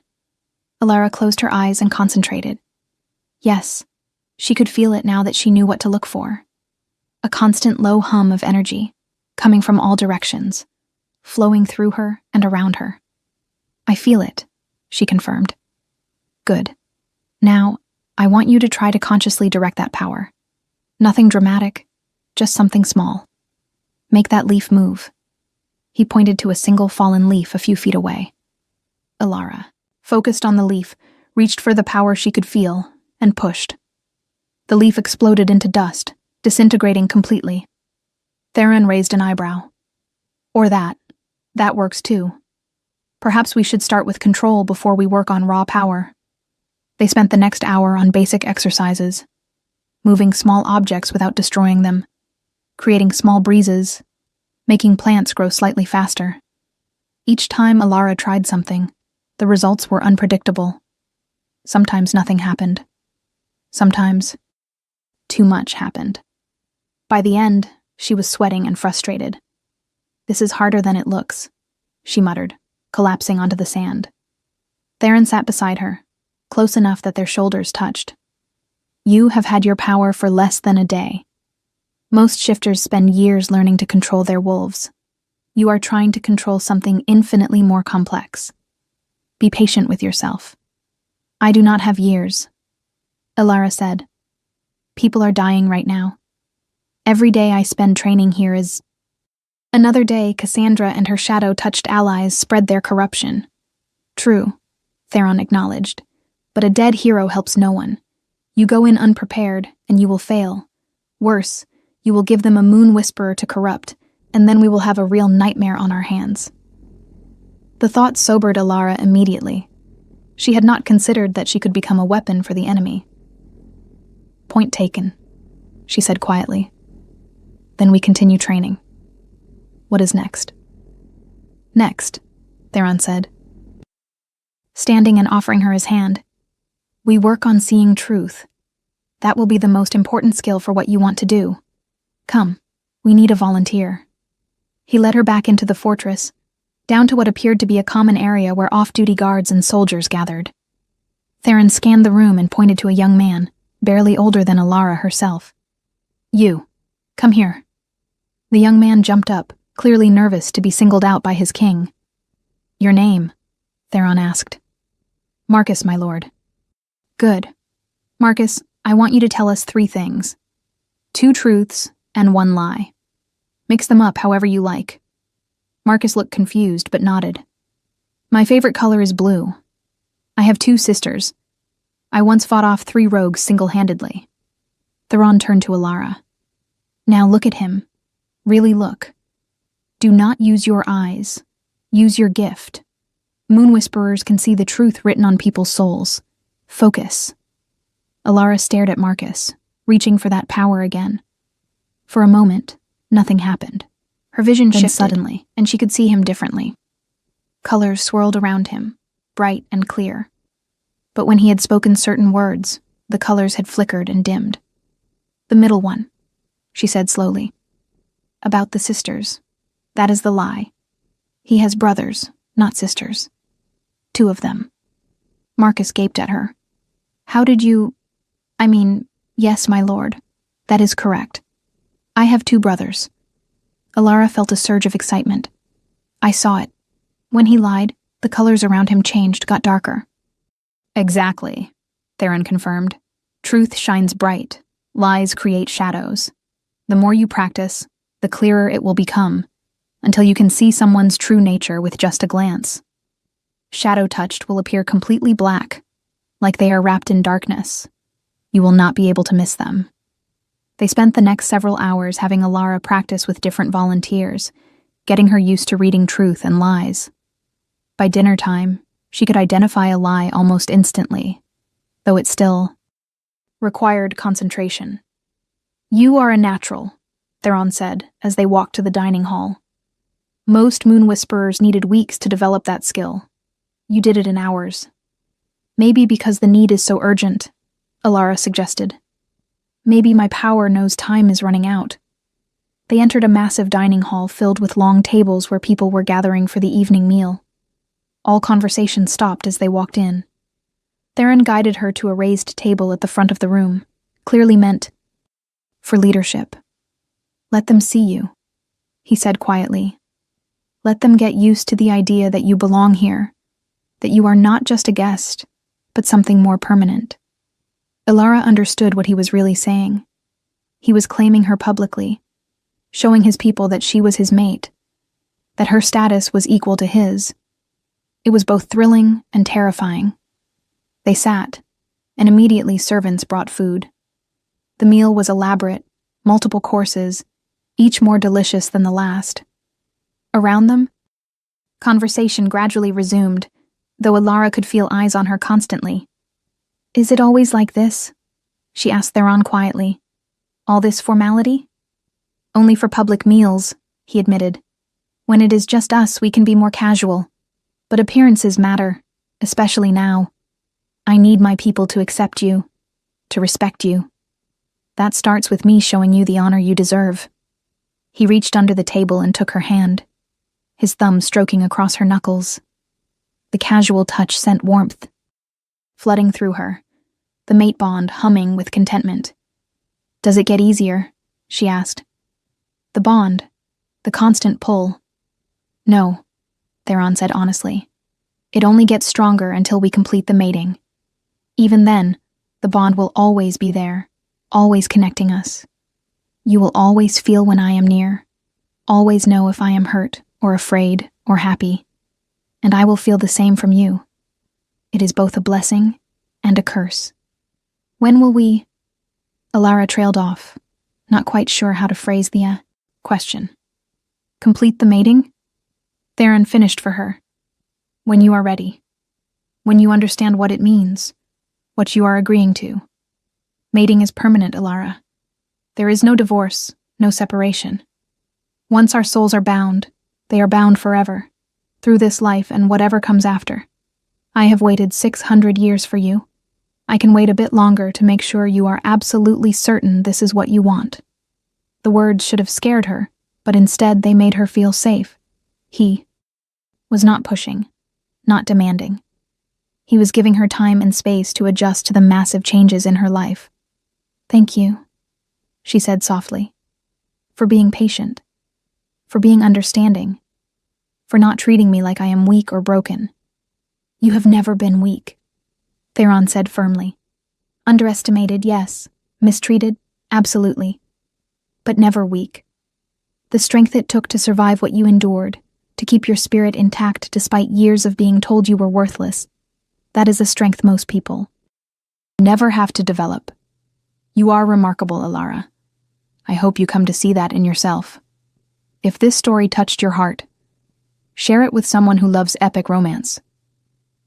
Elara closed her eyes and concentrated. Yes, she could feel it now that she knew what to look for. A constant low hum of energy, coming from all directions, flowing through her and around her. I feel it, she confirmed. Good. Now, I want you to try to consciously direct that power. Nothing dramatic, just something small. Make that leaf move. He pointed to a single fallen leaf a few feet away. Elara, focused on the leaf, reached for the power she could feel, and pushed. The leaf exploded into dust, disintegrating completely. Theron raised an eyebrow. Or that. That works too. Perhaps we should start with control before we work on raw power. They spent the next hour on basic exercises, moving small objects without destroying them, creating small breezes, making plants grow slightly faster. Each time Elara tried something, the results were unpredictable. Sometimes nothing happened. Sometimes too much happened. By the end, she was sweating and frustrated. This is harder than it looks, she muttered, collapsing onto the sand. Theron sat beside her, close enough that their shoulders touched. You have had your power for less than a day. Most shifters spend years learning to control their wolves. You are trying to control something infinitely more complex. Be patient with yourself. I do not have years, Elara said. People are dying right now. Every day I spend training here is... Another day, Cassandra and her shadow-touched allies spread their corruption. True, Theron acknowledged, but a dead hero helps no one. You go in unprepared, and you will fail. Worse, you will give them a moon whisperer to corrupt, and then we will have a real nightmare on our hands. The thought sobered Elara immediately. She had not considered that she could become a weapon for the enemy. Point taken, she said quietly. Then we continue training. What is next? Next, Theron said, standing and offering her his hand. We work on seeing truth. That will be the most important skill for what you want to do. Come, we need a volunteer. He led her back into the fortress, down to what appeared to be a common area where off-duty guards and soldiers gathered. Theron scanned the room and pointed to a young man, barely older than Elara herself. You, come here. The young man jumped up, clearly nervous to be singled out by his king. Your name? Theron asked. Marcus, my lord. Good. Marcus, I want you to tell us 3 things. 2 truths and 1 lie. Mix them up however you like. Marcus looked confused but nodded. My favorite color is blue. I have 2 sisters. I once fought off 3 rogues single-handedly. Theron turned to Elara. Now look at him. Really look. Do not use your eyes. Use your gift. Moon Whisperers can see the truth written on people's souls. Focus. Alara stared at Marcus, reaching for that power again. For a moment, nothing happened. Her vision shifted suddenly, and she could see him differently. Colors swirled around him, bright and clear. But when he had spoken certain words, the colors had flickered and dimmed. The middle one, she said slowly. About the sisters. That is the lie. He has brothers, not sisters. 2 of them. Marcus gaped at her. How did you... yes, my lord. That is correct. I have 2 brothers. Alara felt a surge of excitement. I saw it. When he lied, the colors around him changed, got darker. Exactly, Theron confirmed. Truth shines bright. Lies create shadows. The more you practice, the clearer it will become, until you can see someone's true nature with just a glance. Shadow-touched will appear completely black, like they are wrapped in darkness. You will not be able to miss them. They spent the next several hours having Alara practice with different volunteers, getting her used to reading truth and lies. By dinner time, she could identify a lie almost instantly, though it still required concentration. You are a natural, Theron said as they walked to the dining hall. Most Moon Whisperers needed weeks to develop that skill. You did it in hours. Maybe because the need is so urgent, Alara suggested. Maybe my power knows time is running out. They entered a massive dining hall filled with long tables where people were gathering for the evening meal. All conversation stopped as they walked in. Theron guided her to a raised table at the front of the room, clearly meant for leadership. Let them see you, he said quietly. Let them get used to the idea that you belong here, that you are not just a guest, but something more permanent. Alara understood what he was really saying. He was claiming her publicly, showing his people that she was his mate, that her status was equal to his. It was both thrilling and terrifying. They sat, and immediately servants brought food. The meal was elaborate, multiple courses, each more delicious than the last. Around them, conversation gradually resumed, though Alara could feel eyes on her constantly. Is it always like this? She asked Theron quietly. All this formality? Only for public meals, he admitted. When it is just us, we can be more casual. But appearances matter, especially now. I need my people to accept you, to respect you. That starts with me showing you the honor you deserve. He reached under the table and took her hand, his thumb stroking across her knuckles. The casual touch sent warmth, flooding through her, the mate bond humming with contentment. Does it get easier? She asked. The bond, the constant pull. No, Theron said honestly. It only gets stronger until we complete the mating. Even then, the bond will always be there, always connecting us. You will always feel when I am near, always know if I am hurt or afraid or happy, and I will feel the same from you. It is both a blessing and a curse. When will we... Alara trailed off, not quite sure how to phrase the question. Complete the mating? Theron finished for her. When you are ready. When you understand what it means, what you are agreeing to. Mating is permanent, Alara. There is no divorce, no separation. Once our souls are bound, they are bound forever, through this life and whatever comes after. I have waited 600 years for you. I can wait a bit longer to make sure you are absolutely certain this is what you want. The words should have scared her, but instead they made her feel safe. He was not pushing, not demanding. He was giving her time and space to adjust to the massive changes in her life. Thank you, she said softly, for being patient, for being understanding, for not treating me like I am weak or broken. You have never been weak, Theron said firmly. Underestimated, yes. Mistreated, absolutely. But never weak. The strength it took to survive what you endured, to keep your spirit intact despite years of being told you were worthless, that is a strength most people never have to develop. You are remarkable, Alara. I hope you come to see that in yourself. If this story touched your heart, Share it with someone who loves epic romance.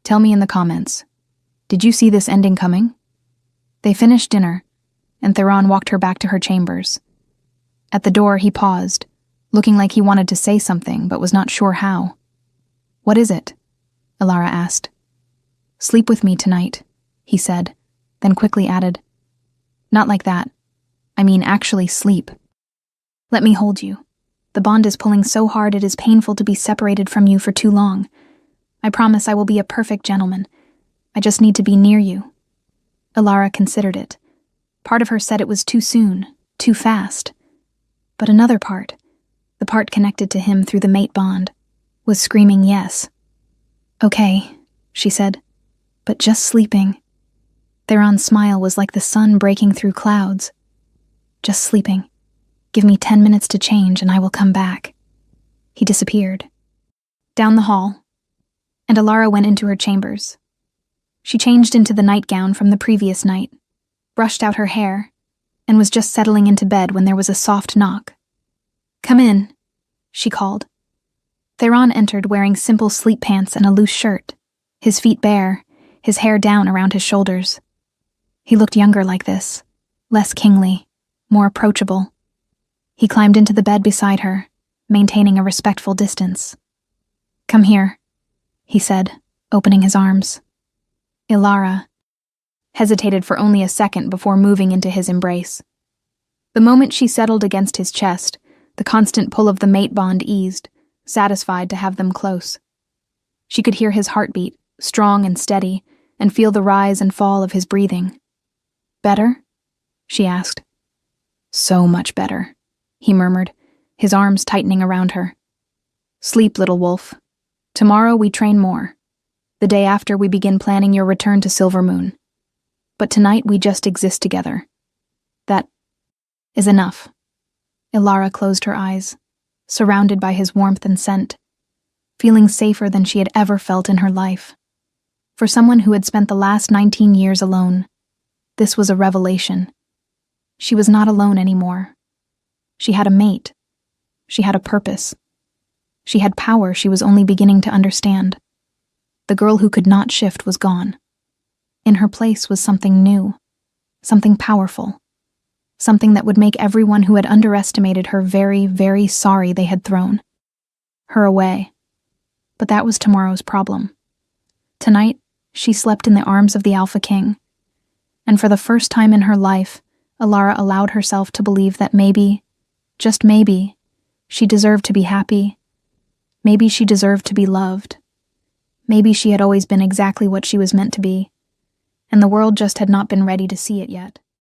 Tell me in the comments, did you see this ending coming? They finished dinner, and Theron walked her back to her chambers. At the door, he paused, looking like he wanted to say something but was not sure how. "What is it?" Elara asked. "Sleep with me tonight," he said, then quickly added, "Not like that. I mean actually sleep. Let me hold you. The bond is pulling so hard it is painful to be separated from you for too long. I promise I will be a perfect gentleman. I just need to be near you." Elara considered it. Part of her said it was too soon, too fast. But another part, the part connected to him through the mate bond, was screaming yes. "Okay," she said, "but just sleeping." Theron's smile was like the sun breaking through clouds. "Just sleeping. Give me 10 minutes to change and I will come back." He disappeared. Down the hall, and Elara went into her chambers. She changed into the nightgown from the previous night, brushed out her hair, and was just settling into bed when there was a soft knock. "Come in," she called. Theron entered wearing simple sleep pants and a loose shirt, his feet bare, his hair down around his shoulders. He looked younger like this, less kingly, more approachable. He climbed into the bed beside her, maintaining a respectful distance. "Come here," he said, opening his arms. Elara hesitated for only a second before moving into his embrace. The moment she settled against his chest, the constant pull of the mate bond eased, satisfied to have them close. She could hear his heartbeat, strong and steady, and feel the rise and fall of his breathing. "Better?" she asked. "So much better," he murmured, his arms tightening around her. "Sleep, little wolf. Tomorrow we train more. The day after we begin planning your return to Silvermoon. But tonight we just exist together. That is enough." Elara closed her eyes, surrounded by his warmth and scent, feeling safer than she had ever felt in her life. For someone who had spent the last 19 years alone, this was a revelation. She was not alone anymore. She had a mate. She had a purpose. She had power she was only beginning to understand. The girl who could not shift was gone. In her place was something new, something powerful, something that would make everyone who had underestimated her very, very sorry they had thrown her away. But that was tomorrow's problem. Tonight, she slept in the arms of the Alpha King, and for the first time in her life, Elara allowed herself to believe that maybe, just maybe, she deserved to be happy. Maybe she deserved to be loved. Maybe she had always been exactly what she was meant to be, and the world just had not been ready to see it yet.